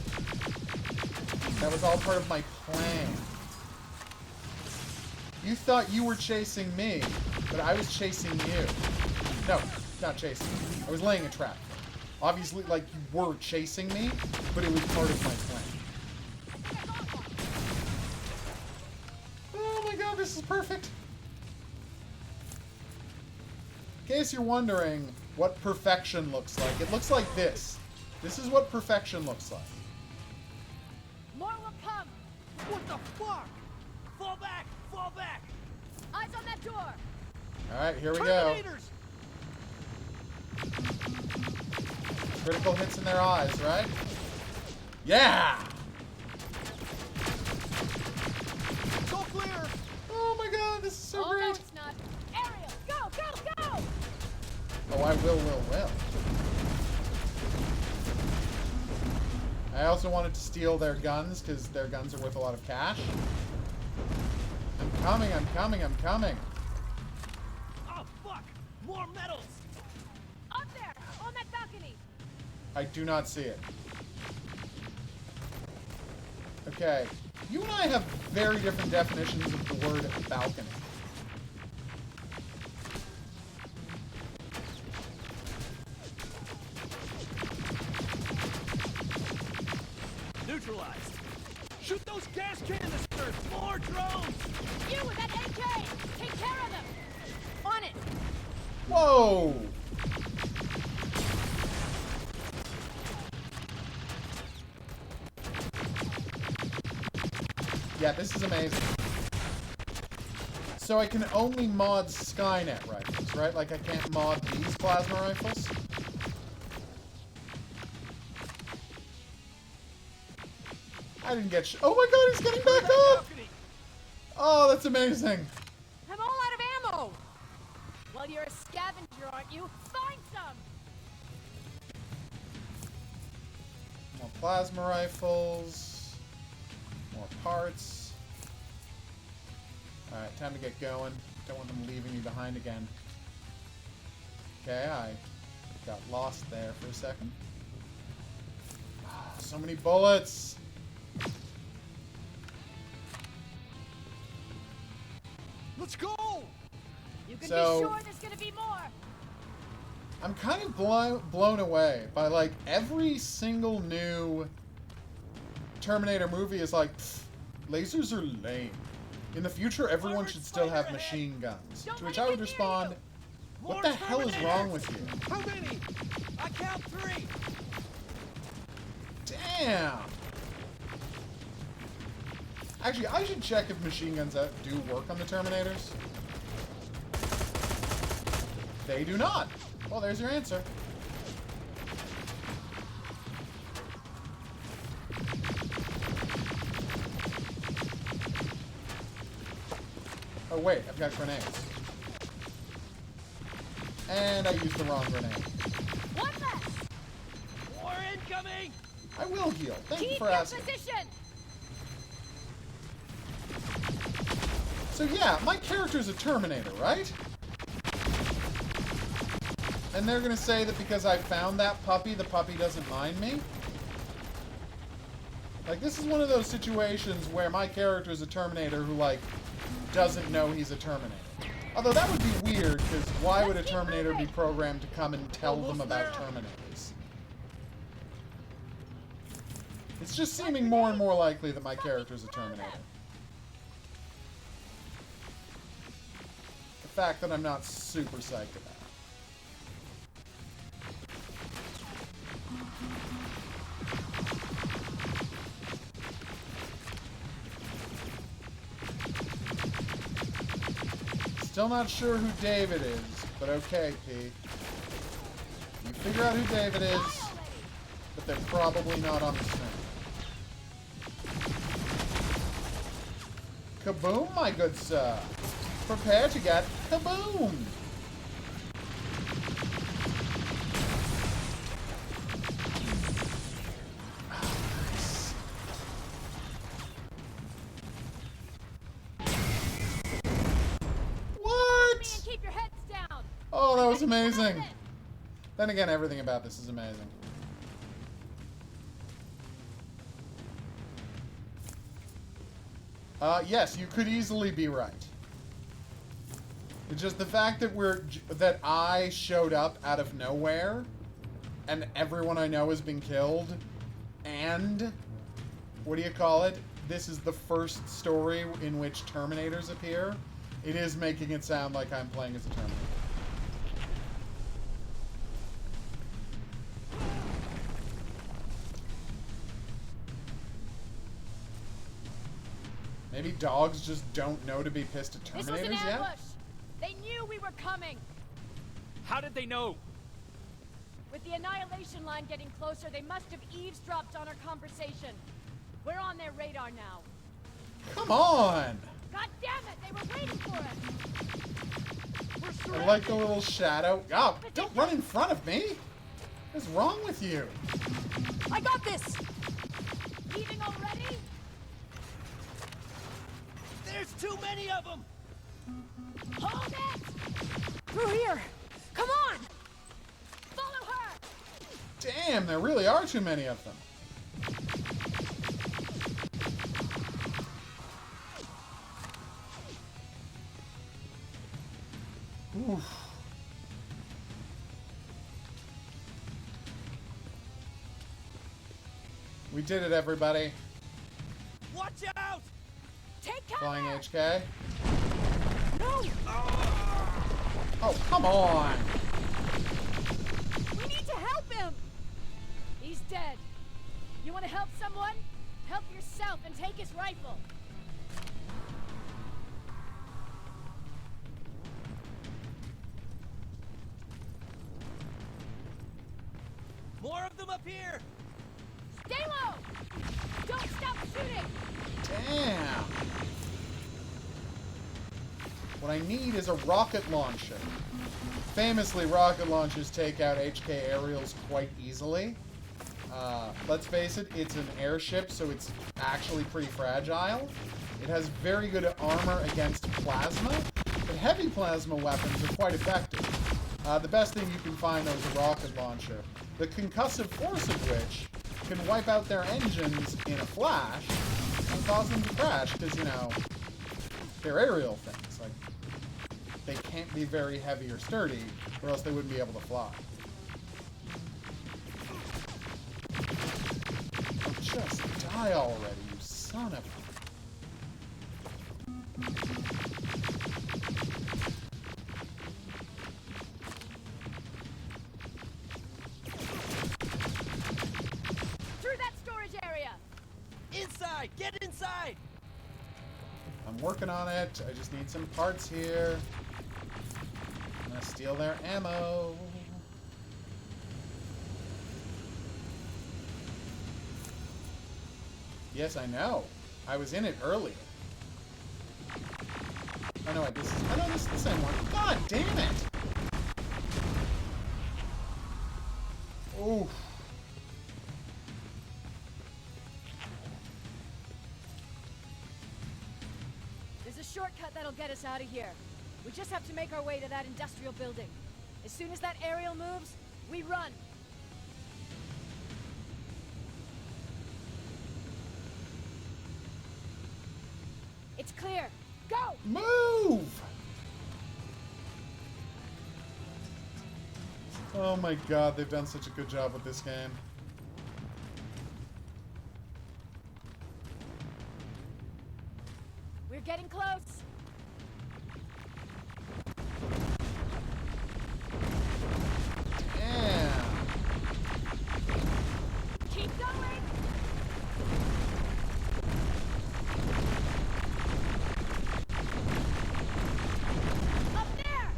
That was all part of my plan. You thought you were chasing me, but I was chasing you. No, not chasing. I was laying a trap. Obviously, like, you were chasing me, but it was part of my plan. Oh my god, this is perfect. In case you're wondering what perfection looks like, it looks like this. This is what perfection looks like. More will come. What the fuck? Fall back! Fall back! Eyes on that door. Alright, here we go. Terminators! Critical hits in their eyes, right? Yeah! Go clear! Oh my god, this is so Oh great! no, it's not. Ariel, go, go, go! Oh, I will. I also wanted to steal their guns, because their guns are worth a lot of cash. I'm coming. Oh fuck! More metals! Up there, on that balcony. I do not see it. Okay. You and I have very different definitions of the word balcony. Neutralized! Shoot those gas canisters! More drones! You with that AK! Take care of them! On it! Whoa! Yeah, this is amazing. So I can only mod Skynet rifles, right? Like I can't mod these plasma rifles? I didn't get oh my god, he's getting back up! Oh, that's amazing. I'm all out of ammo! Well, you're a scavenger, aren't you? Find some! More plasma rifles. More parts. Alright, time to get going. Don't want them leaving me behind again. Okay, I got lost there for a second. So many bullets! Let's go! You can So- be sure there's gonna be more! I'm kind of blown away by, like, every single new Terminator movie is like, "Pfft, lasers are lame. In the future, everyone should still have machine guns." To which I would respond, what the hell is wrong with you? How many? I count 3! Damn! Actually, I should check if machine guns do work on the Terminators. They do not. Well, there's your answer. Oh wait, I've got grenades. And I used the wrong grenade. One less! War incoming! I will heal. Thank you Keep for your asking. position! So yeah, my character's a Terminator, right? And they're gonna say that because I found that puppy, the puppy doesn't mind me? Like, this is one of those situations where my character is a Terminator who, like, doesn't know he's a Terminator. Although that would be weird, because why would a Terminator be programmed to come and tell them about Terminators? It's just seeming more and more likely that my character is a Terminator. The fact that I'm not super psyched about it. Still not sure who David is, but okay, Pete. You figure out who David is, but they're probably not on the scene. Kaboom, my good sir. Prepare to get kaboom. Keep your heads down. Oh, that was amazing. Then again, everything about this is amazing. Yes, you could easily be right. It's just the fact that I showed up out of nowhere, and everyone I know has been killed, and what do you call it? This is the first story in which Terminators appear. It is making it sound like I'm playing as a Terminator. Maybe dogs just don't know to be pissed at Terminators This was an yet? ambush. They knew we were coming. How did they know? With the annihilation line getting closer, they must have eavesdropped on our conversation. We're on their radar now. Come on! God damn it! They were waiting for us. I like the little shadow. Oh, don't run in front of me! What's wrong with you? I got this! Leaving already? There's too many of them! Hold it! Through here! Come on! Follow her! Damn, there really are too many of them. Oof. We did it, everybody. Watch out! Take cover! Flying HK. No! Oh, come on! We need to help him! He's dead. You want to help someone? Help yourself and take his rifle. More of them up here! Stay low! Don't stop shooting! Damn! What I need is a rocket launcher. Famously, rocket launchers take out HK aerials quite easily. Let's face it, it's an airship, so it's actually pretty fragile. It has very good armor against plasma, but heavy plasma weapons are quite effective. The best thing you can find, though, is a rocket launcher, the concussive force of which can wipe out their engines in a flash and cause them to crash, because, you know, they're aerial things. Like, they can't be very heavy or sturdy, or else they wouldn't be able to fly. Oh, just die already, you son of a... Through that storage area! Inside! Get inside! I'm working on it. I just need some parts here. I'm gonna steal their ammo. Yes, I know. I was in it earlier. Oh no, wait, this is... Oh no, this is the same one. God damn it! Oof. There's a shortcut that'll get us out of here. We just have to make our way to that industrial building. As soon as that aerial moves, we run. It's clear. Go! Move! Oh my god, they've done such a good job with this game. We're getting close. Damn. Keep going. Up there.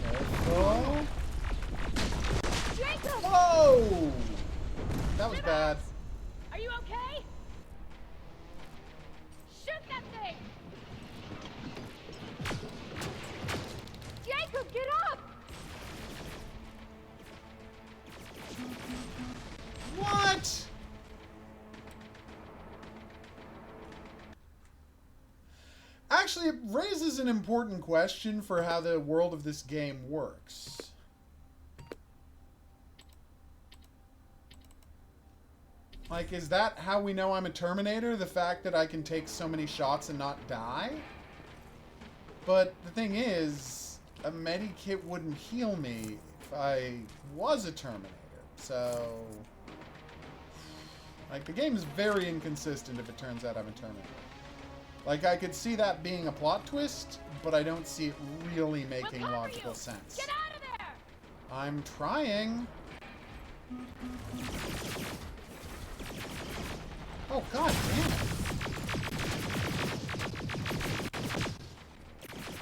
Careful. Jacob! Whoa! That was bad. Are you okay? Shoot that thing! Jacob, get up! What? Actually, it raises an important question for how the world of this game works. Like, is that how we know I'm a Terminator? The fact that I can take so many shots and not die? But the thing is, a medikit wouldn't heal me if I was a Terminator. So, like, the game is very inconsistent if it turns out I'm a Terminator. Like, I could see that being a plot twist, but I don't see it really making logical sense. Get out of there! I'm trying. Oh, god damn it.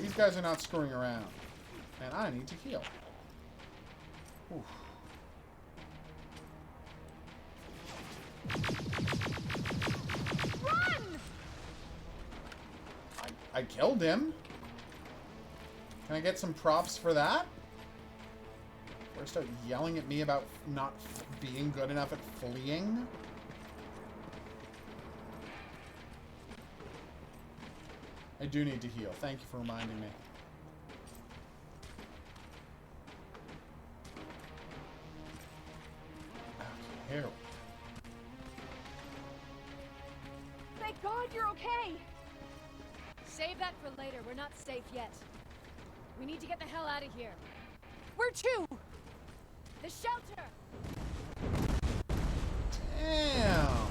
These guys are not screwing around. And I need to heal. Oof. Run! I killed him. Can I get some props for that? Or start yelling at me about not being good enough at fleeing? I do need to heal. Thank you for reminding me. Okay, here we go. Thank God you're okay! Save that for later. We're not safe yet. We need to get the hell out of here. Where to? The shelter! Damn.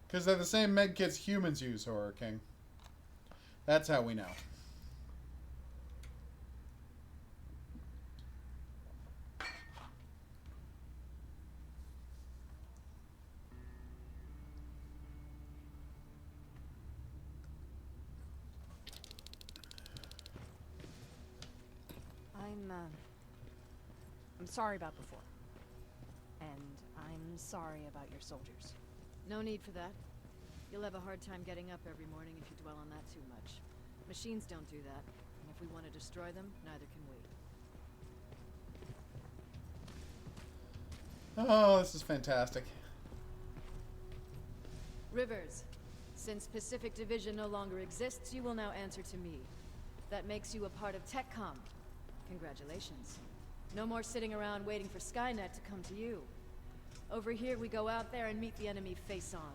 Because they're the same medkits humans use, Horror King. That's how we know. I'm sorry about before. And I'm sorry about your soldiers. No need for that. You'll have a hard time getting up every morning if you dwell on that too much. Machines don't do that, and if we want to destroy them, neither can we. Oh, this is fantastic. Rivers, since Pacific Division no longer exists, you will now answer to me. That makes you a part of TechCom. Congratulations. No more sitting around waiting for Skynet to come to you. Over here, we go out there and meet the enemy face on.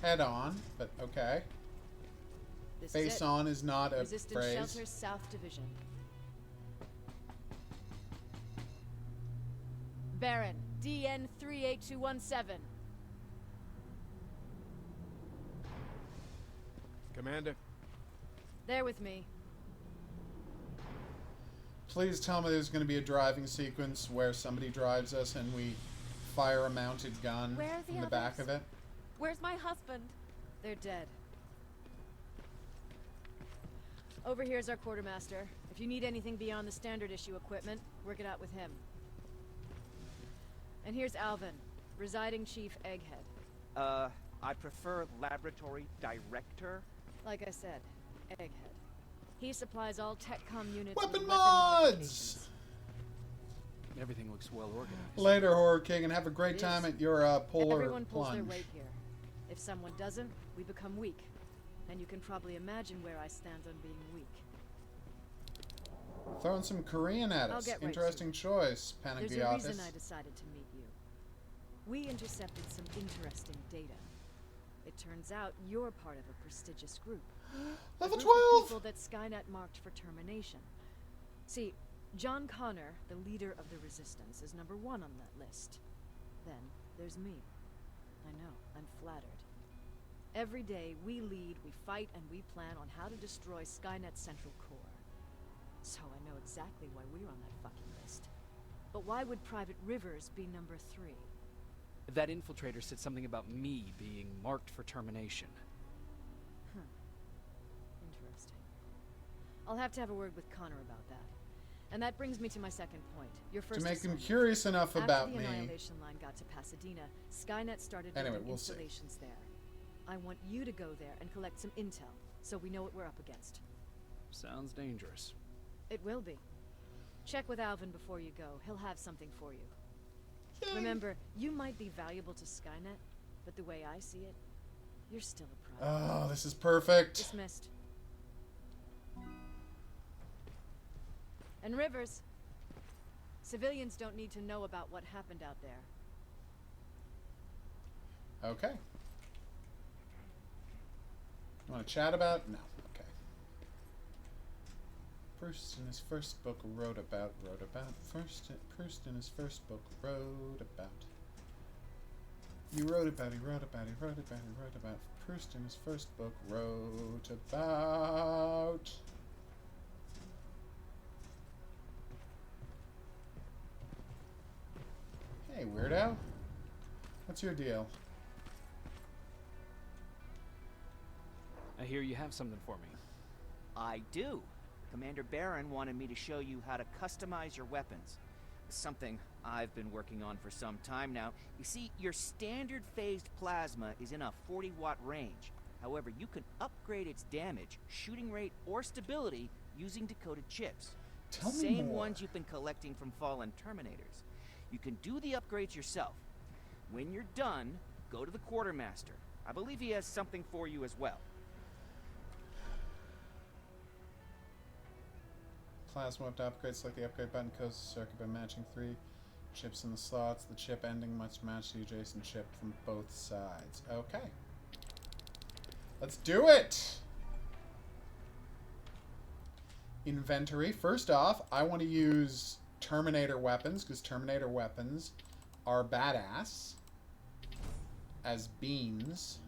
Head on, but okay. This Face is it. on is not a Resistance phrase. Shelter, South Division. Baron, DN 38217. Commander. There with me. Please tell me there's going to be a driving sequence where somebody drives us and we fire a mounted gun Where are the in the back others? of it. Where's my husband? They're dead. Over here's our quartermaster. If you need anything beyond the standard issue equipment, work it out with him. And here's Alvin, Residing Chief Egghead. I prefer Laboratory Director. Like I said, Egghead. He supplies all TechCom units Weapon with mods! modifications. Everything looks well organized. Later, Horror King, and have a great It time is. at your polar Everyone pulls their plunge. weight here. If someone doesn't, we become weak. And you can probably imagine where I stand on being weak. Throwing some Korean at I'll us. get right Interesting choice, There's a Panagiotis. reason I decided to meet you. We intercepted some interesting data. It turns out you're part of a prestigious group. Level A group of 12! people that Skynet marked for termination. See, John Connor, the leader of the Resistance, is #1 on that list. Then there's me. I know, I'm flattered. Every day, we lead, we fight, and we plan on how to destroy Skynet's central core. So I know exactly why we're on that fucking list. But why would Private Rivers be #3? That infiltrator said something about me being marked for termination. Huh. Interesting. I'll have to have a word with Connor about that. And that brings me to my second point. Your first To make them assignment. curious enough about After the me. Annihilation line got to Pasadena, Skynet started Anyway, building we'll see. installations there. I want you to go there and collect some intel, so we know what we're up against. Sounds dangerous. It will be. Check with Alvin before you go. He'll have something for you. Remember, you might be valuable to Skynet, but the way I see it, you're still a private. Oh, this is perfect. Dismissed. And Rivers, civilians don't need to know about what happened out there. Okay. Want to chat about? No. Okay. Proust in his first book wrote about. Proust in his first book wrote about. He wrote about. Proust in his first book wrote about. Hey, weirdo. What's your deal? I hear you have something for me. I do. Commander Barron wanted me to show you how to customize your weapons. Something I've been working on for some time now. You see, your standard phased plasma is in a 40-watt range. However, you can upgrade its damage, shooting rate, or stability using decoded chips. Tell me Same more. ones you've been collecting from fallen Terminators. You can do the upgrades yourself. When you're done, go to the Quartermaster. I believe he has something for you as well. Plasma weapon upgrade. Select the upgrade button. Close the circuit by matching 3 chips in the slots. The chip ending must match the adjacent chip from both sides. Okay. Let's do it! Inventory. First off, I want to use Terminator weapons, because Terminator weapons are badass as beams.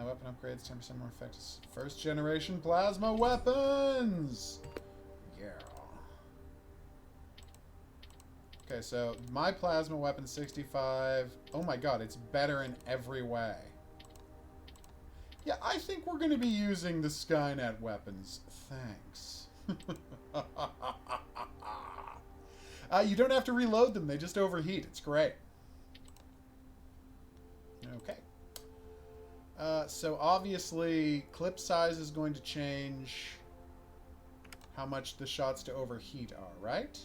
Weapon upgrades, 10% more effective. First generation plasma weapons! Yeah. Okay, so my plasma weapon 65. Oh my god, it's better in every way. Yeah, I think we're going to be using the Skynet weapons. Thanks. You don't have to reload them. They just overheat. It's great. Okay. So obviously, clip size is going to change how much the shots to overheat are, right?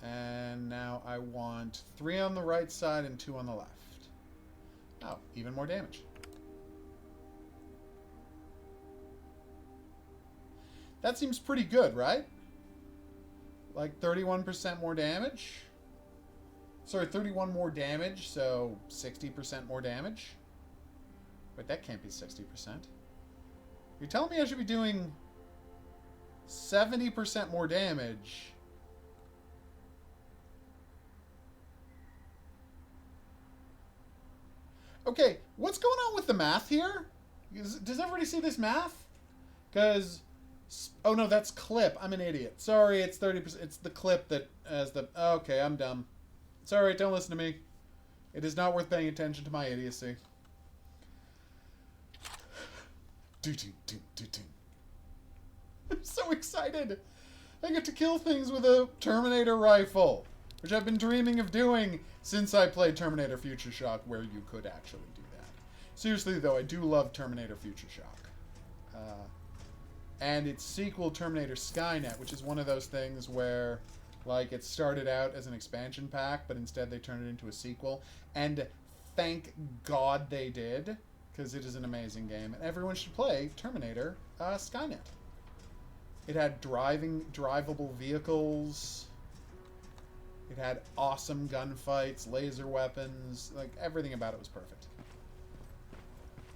And now I want 3 on the right side and 2 on the left. Oh, even more damage. That seems pretty good, right? Like 31% more damage? Sorry, 31 more damage, so 60% more damage? Wait, that can't be 60%. You're telling me I should be doing 70% more damage? Okay, what's going on with the math here? Does everybody see this math? Because... Oh, no, that's clip. I'm an idiot. Sorry, it's 30%. It's the clip that has the... Okay, I'm dumb. Sorry, don't listen to me. It is not worth paying attention to my idiocy. I'm so excited. I get to kill things with a Terminator rifle, which I've been dreaming of doing since I played Terminator Future Shock, where you could actually do that. Seriously, though, I do love Terminator Future Shock. And its sequel, Terminator Skynet, which is one of those things where Like, it started out as an expansion pack, but instead they turned it into a sequel. And thank God they did, because it is an amazing game. And everyone should play Terminator Skynet. It had drivable vehicles. It had awesome gunfights, laser weapons. Like, everything about it was perfect.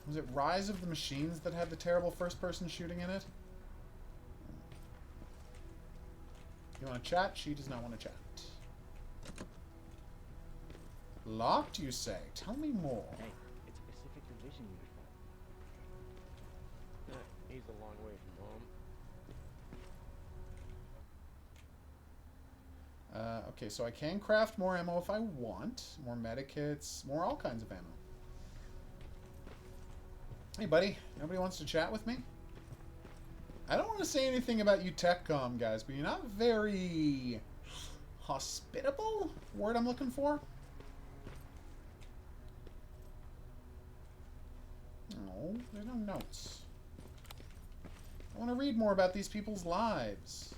Was it Rise of the Machines that had the terrible first-person shooting in it? You want to chat? She does not want to chat. Locked, you say? Tell me more. Hey, it's a Pacific Division uniform. He's a long way from home. Okay, so I can craft more ammo if I want. More medikits, more all kinds of ammo. Hey, buddy. Nobody wants to chat with me? I don't want to say anything about you TechCom guys, but you're not very hospitable? Word I'm looking for? No, there's no notes. I want to read more about these people's lives.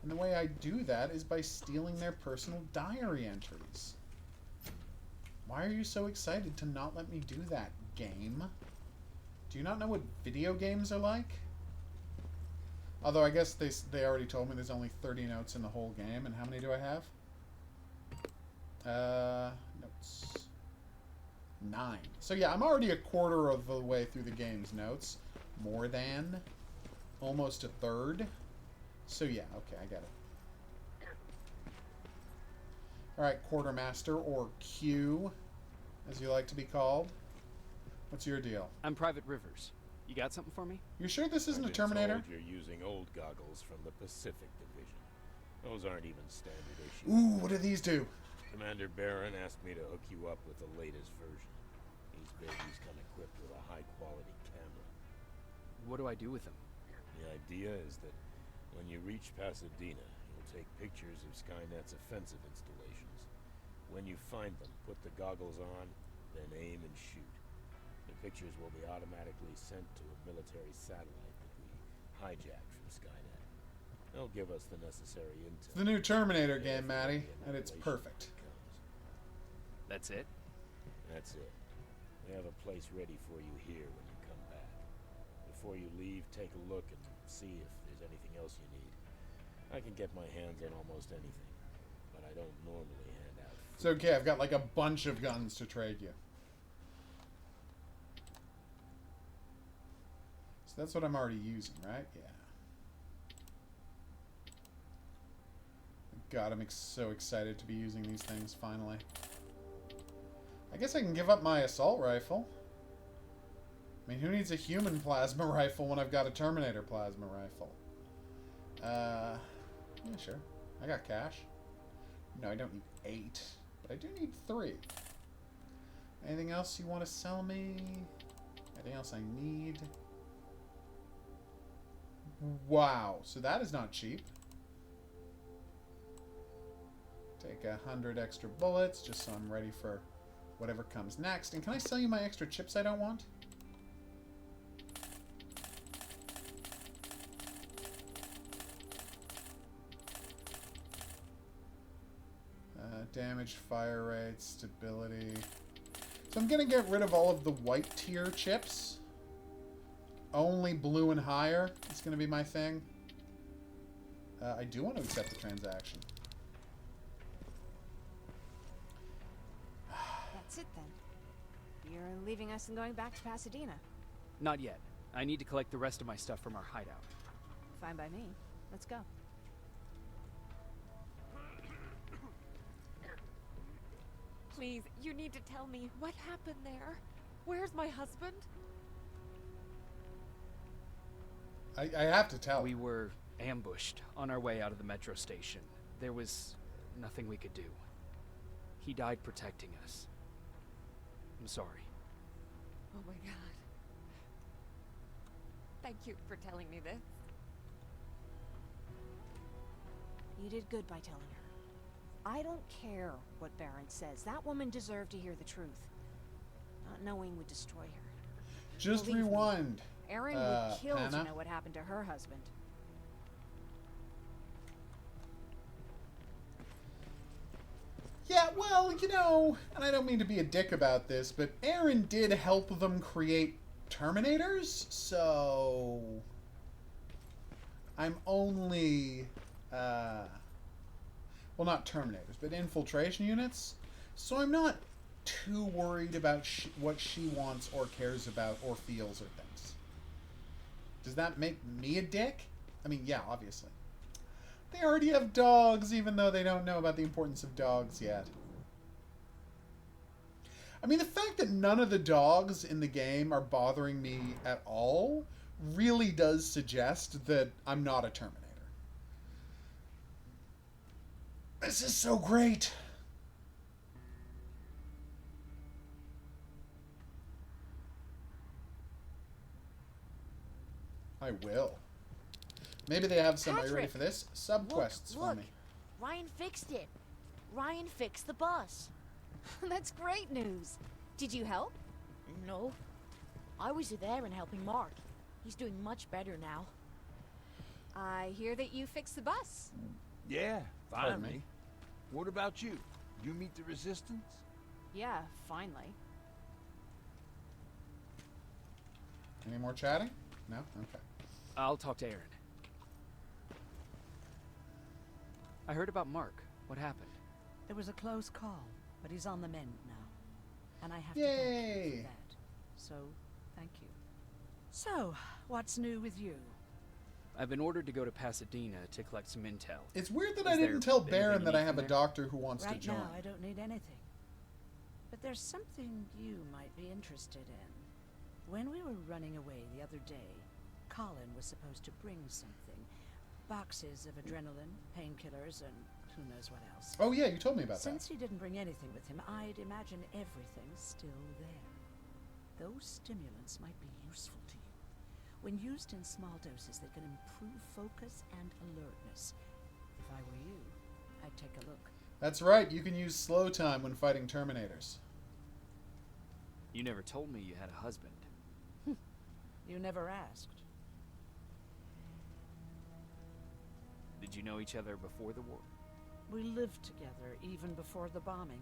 And the way I do that is by stealing their personal diary entries. Why are you so excited to not let me do that, game? Do you not know what video games are like? Although I guess they already told me there's only 30 notes in the whole game. And how many do I have? Notes. 9. So yeah, I'm already a quarter of the way through the game's notes. More than. Almost a third. So yeah, okay, I get it. Alright, Quartermaster, or Q, as you like to be called. What's your deal? I'm Private Rivers. You got something for me? You sure this isn't a I've been Terminator? told you're using old goggles from the Pacific Division. Those aren't even standard issue. Ooh, what do these do? Commander Barron asked me to hook you up with the latest version. These babies come equipped with a high-quality camera. What do I do with them? The idea is that when you reach Pasadena, you'll take pictures of Skynet's offensive installations. When you find them, put the goggles on, then aim and shoot. The pictures will be automatically sent to a military satellite that we hijacked from Skynet. They'll give us the necessary intel. It's the new Terminator game, Maddie, and it's perfect. That's it? That's it. We have a place ready for you here when you come back. Before you leave, take a look and see if there's anything else you need. I can get my hands on almost anything, but I don't normally hand out. It's okay, I've got like a bunch of guns to trade you. So that's what I'm already using, right? Yeah. God, I'm so excited to be using these things finally. I guess I can give up my assault rifle. I mean, who needs a human plasma rifle when I've got a Terminator plasma rifle? Yeah, sure. I got cash. No, I don't need 8, but I do need 3. Anything else you want to sell me? Anything else I need? Wow, so that is not cheap. Take 100 extra bullets, just so I'm ready for whatever comes next. And can I sell you my extra chips I don't want? Damage, fire rate, stability. So I'm going to get rid of all of the white tier chips. Only blue and higher is going to be my thing. I do want to accept the transaction. That's it then. You're leaving us and going back to Pasadena. Not yet. I need to collect the rest of my stuff from our hideout. Fine by me. Let's go. Please, you need to tell me what happened there. Where's my husband? I have to tell. We were ambushed on our way out of the metro station. There was nothing we could do. He died protecting us. I'm sorry. Oh my god. Thank you for telling me this. You did good by telling her. I don't care what Barron says. That woman deserved to hear the truth. Not knowing would destroy her. Just Believe me, rewind. Erin would kill Hannah? to know what happened to her husband. Well, you know, and I don't mean to be a dick about this, but Aaron did help them create Terminators, so I'm only, well, not Terminators, but infiltration units, so I'm not too worried about what she wants or cares about or feels or thinks. Does that make me a dick? I mean, yeah, obviously. They already have dogs, even though they don't know about the importance of dogs yet. I mean, the fact that none of the dogs in the game are bothering me at all really does suggest that I'm not a Terminator. This is so great. I will. Maybe they have some. Are you ready Patrick, for this? Sub-quests for look. me. Ryan fixed it. Ryan fixed the bus. That's great news. Did you help? No. I was there and helping Mark. He's doing much better now. I hear that you fixed the bus. Yeah, Pardon me. finally. What about you? You meet the resistance? Yeah, finally. Any more chatting? No? Okay. I'll talk to Aaron. I heard about Mark. What happened? It was a close call, but he's on the mend now. And I have Yay. to thank you for that. So, thank you. So, what's new with you? I've been ordered to go to Pasadena to collect some intel. It's weird that Is I didn't there tell anything Baron you that need I have from a there? doctor who wants to Right join. now, I don't need anything. But there's something you might be interested in. When we were running away the other day, Colin was supposed to bring something. Boxes of adrenaline, painkillers, and who knows what else. Oh yeah, you told me about Since he didn't bring anything with him, I'd imagine everything's still there. Those stimulants might be useful to you. When used in small doses, they can improve focus and alertness. If I were you, I'd take a look. that. That's right, you can use slow time when fighting Terminators. You never told me you had a husband. You never asked. Did you know each other before the war? We lived together even before the bombing.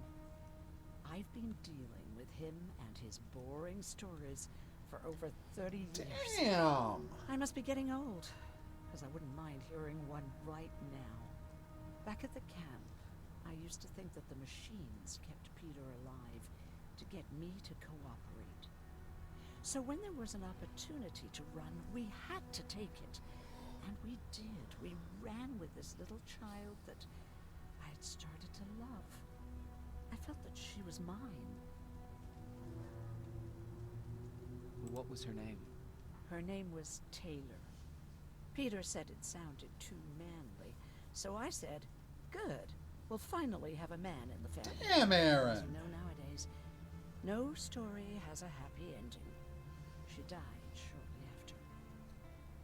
I've been dealing with him and his boring stories for over 30 years. Damn! I must be getting old, because I wouldn't mind hearing one right now. Back at the camp, I used to think that the machines kept Peter alive to get me to cooperate. So when there was an opportunity to run, we had to take it. And we did. We ran with this little child that I had started to love. I felt that she was mine. What was her name? Her name was Taylor. Peter said it sounded too manly, so I said, good, we'll finally have a man in the family. Damn, Aaron! As you know nowadays, no story has a happy ending. She died shortly after.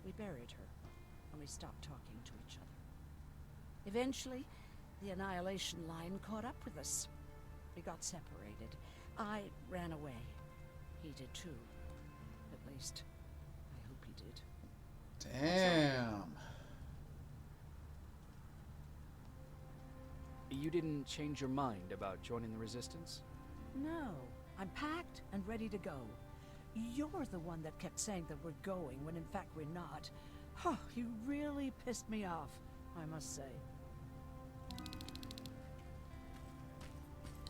We buried her, and we stopped talking to each other. Eventually, the Annihilation Line caught up with us. We got separated. I ran away. He did too. At least, I hope he did. Damn. You didn't change your mind about joining the Resistance? No, I'm packed and ready to go. You're the one that kept saying that we're going when in fact we're not. Oh, you really pissed me off, I must say.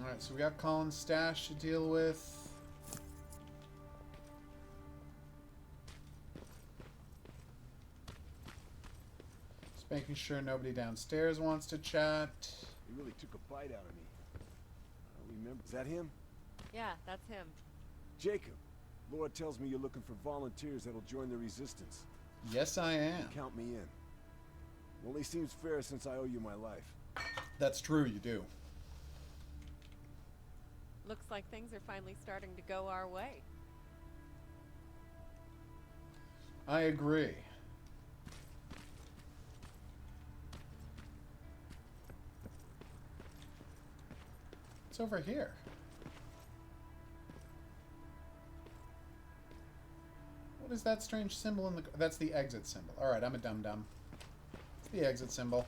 Alright, so we got Colin's stash to deal with. Just making sure nobody downstairs wants to chat. He really took a bite out of me. I don't remember. Is that him? Yeah, that's him. Jacob. Laura tells me you're looking for volunteers that'll join the Resistance. Yes, I am. Count me in. Only seems fair since I owe you my life. That's true, you do. Looks like things are finally starting to go our way. I agree. It's over here. What is that strange symbol in the... That's the exit symbol. Alright, I'm a dum-dum. It's the exit symbol.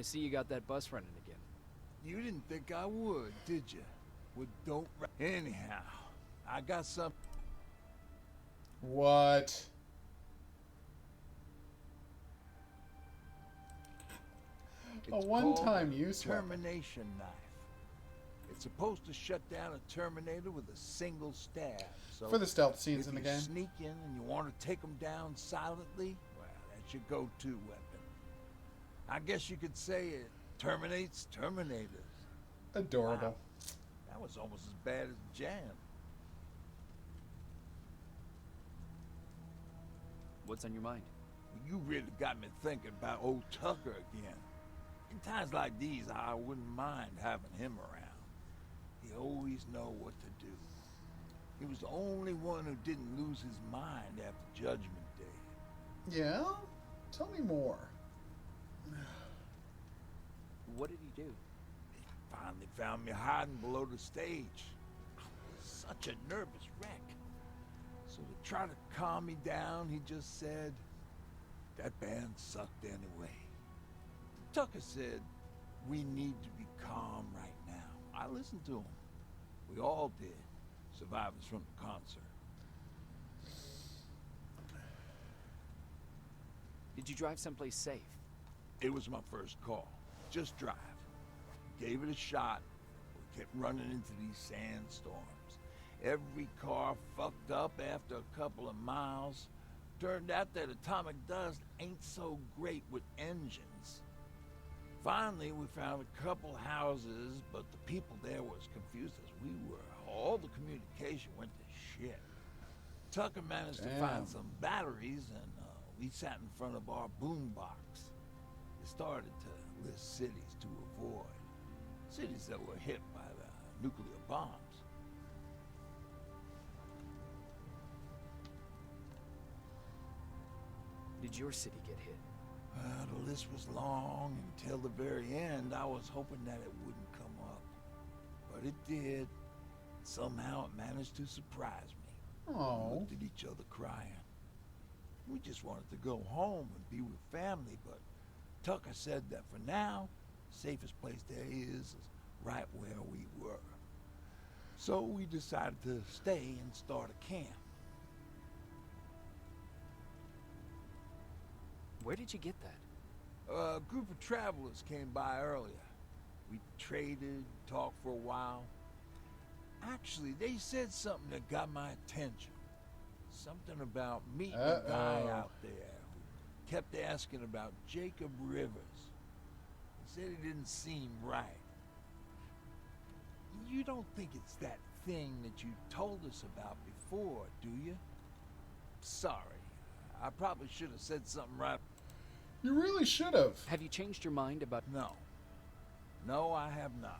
see you got that bus running again. You didn't think I would, did you? Well, don't... Anyhow, I got some... What? A It's one-time called use weapon. Termination knife. It's supposed to shut down a Terminator with a single stab. So For the stealth scenes in the if you game. sneak in and you want to take them down silently, well, that's your go-to weapon. I guess you could say it terminates Terminators. Adorable. Wow. That was almost as bad as Jam. What's on your mind? You really got me thinking about old Tucker again. In times like these, I wouldn't mind having him around. He always know what to do. He was the only one who didn't lose his mind after Judgment Day. Yeah? Tell me more. What did he do? He finally found me hiding below the stage. I was such a nervous wreck. So to try to calm me down, he just said, that band sucked anyway. Tucker said, we need to be calm right now. I listened to him. We all did. Survivors from the concert. Did you drive someplace safe? It was my first call. Just drive. Gave it a shot. We kept running into these sandstorms. Every car fucked up after a couple of miles. Turned out that atomic dust ain't so great with engines. Finally, we found a couple houses, but the people there were as confused as we were. All the communication went to shit. Tucker managed to find some batteries, and we sat in front of our boombox. It started to list cities to avoid. Cities that were hit by the nuclear bombs. Did your city get hit? The list was long. Until the very end, I was hoping that it wouldn't come up. But it did. Somehow it managed to surprise me. Oh. We looked at each other crying. We just wanted to go home and be with family, but Tucker said that for now, the safest place there is right where we were. So we decided to stay and start a camp. Where did you get that? A group of travelers came by earlier. We traded, talked for a while. Actually, they said something that got my attention. Something about meeting a guy out there who kept asking about Jacob Rivers. He said he didn't seem right. You don't think it's that thing that you told us about before, do you? Sorry. I probably should have said something right. You really should have. Have you changed your mind about... No. No, I have not.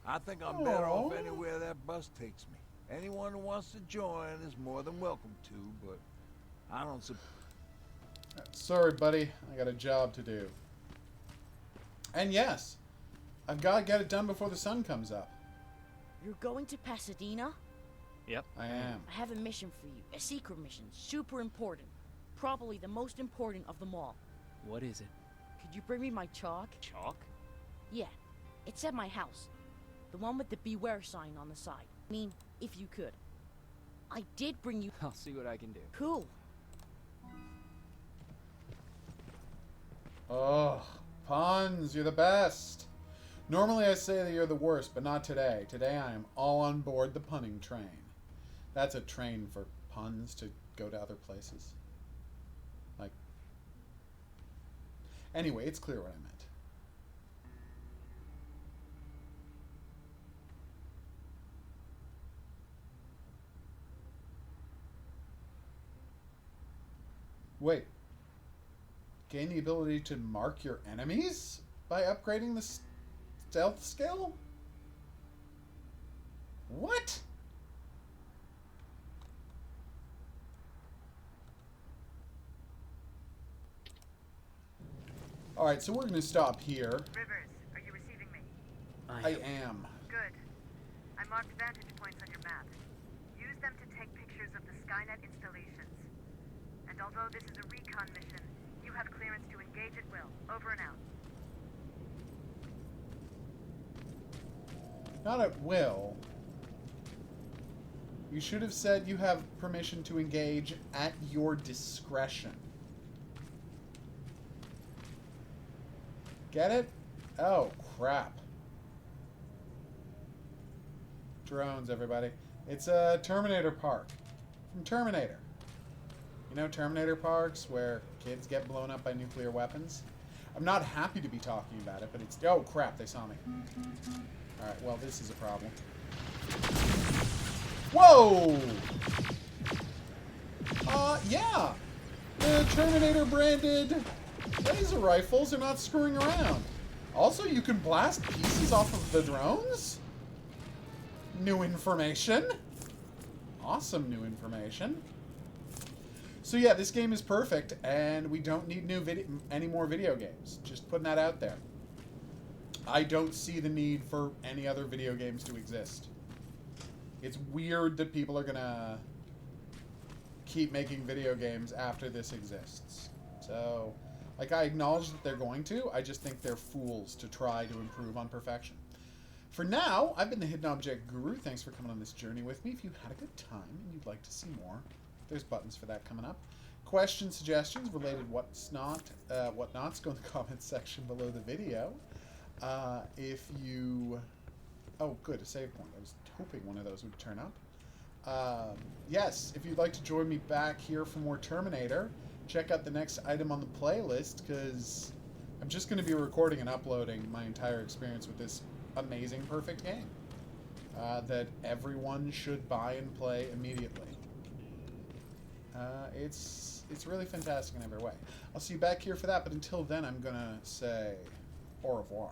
I think I'm better off anywhere that bus takes me. Anyone who wants to join is more than welcome to, but I don't Sorry, buddy. I got a job to do. And yes, I've got to get it done before the sun comes up. You're going to Pasadena? Yep. I am. I have a mission for you. A secret mission. Super important. Probably the most important of them all. What is it? Could you bring me my chalk? Chalk? Yeah. It's at my house. The one with the beware sign on the side. I mean, if you could. I did bring you... I'll see what I can do. Cool. Oh, puns, you're the best. Normally I say that you're the worst, but not today. Today I am all on board the punning train. That's a train for puns to go to other places. Like... Anyway, it's clear what I meant. Wait. Gain the ability to mark your enemies by upgrading the stealth skill? What? Alright, so we're going to stop here. Rivers, are you receiving me? I am. Good. I marked vantage points on your map. Use them to take pictures of the Skynet installations. And although this is a recon mission, you have clearance to engage at will. Over and out. Not at will. You should have said you have permission to engage at your discretion. Get it? Oh, crap. Drones, everybody. It's a Terminator park. From Terminator. You know Terminator parks where kids get blown up by nuclear weapons? I'm not happy to be talking about it, but it's... Oh, crap, they saw me. Alright, well, this is a problem. Whoa! Yeah! The Terminator-branded laser rifles are not screwing around. Also, you can blast pieces off of the drones? New information. Awesome new information. So yeah, this game is perfect, and we don't need any more video games. Just putting that out there. I don't see the need for any other video games to exist. It's weird that people are gonna keep making video games after this exists. So, like, I acknowledge that they're going to. I just think they're fools to try to improve on perfection. For now, I've been the Hidden Object Guru. Thanks for coming on this journey with me. If you had a good time and you'd like to see more, there's buttons for that coming up. Questions, suggestions, related whatnots, go in the comments section below the video. If you... Oh, good, a save point. I was hoping one of those would turn up. Yes, if you'd like to join me back here for more Terminator, check out the next item on the playlist, because I'm just going to be recording and uploading my entire experience with this amazing, perfect game that everyone should buy and play immediately. It's really fantastic in every way. I'll see you back here for that, but until then, I'm going to say au revoir.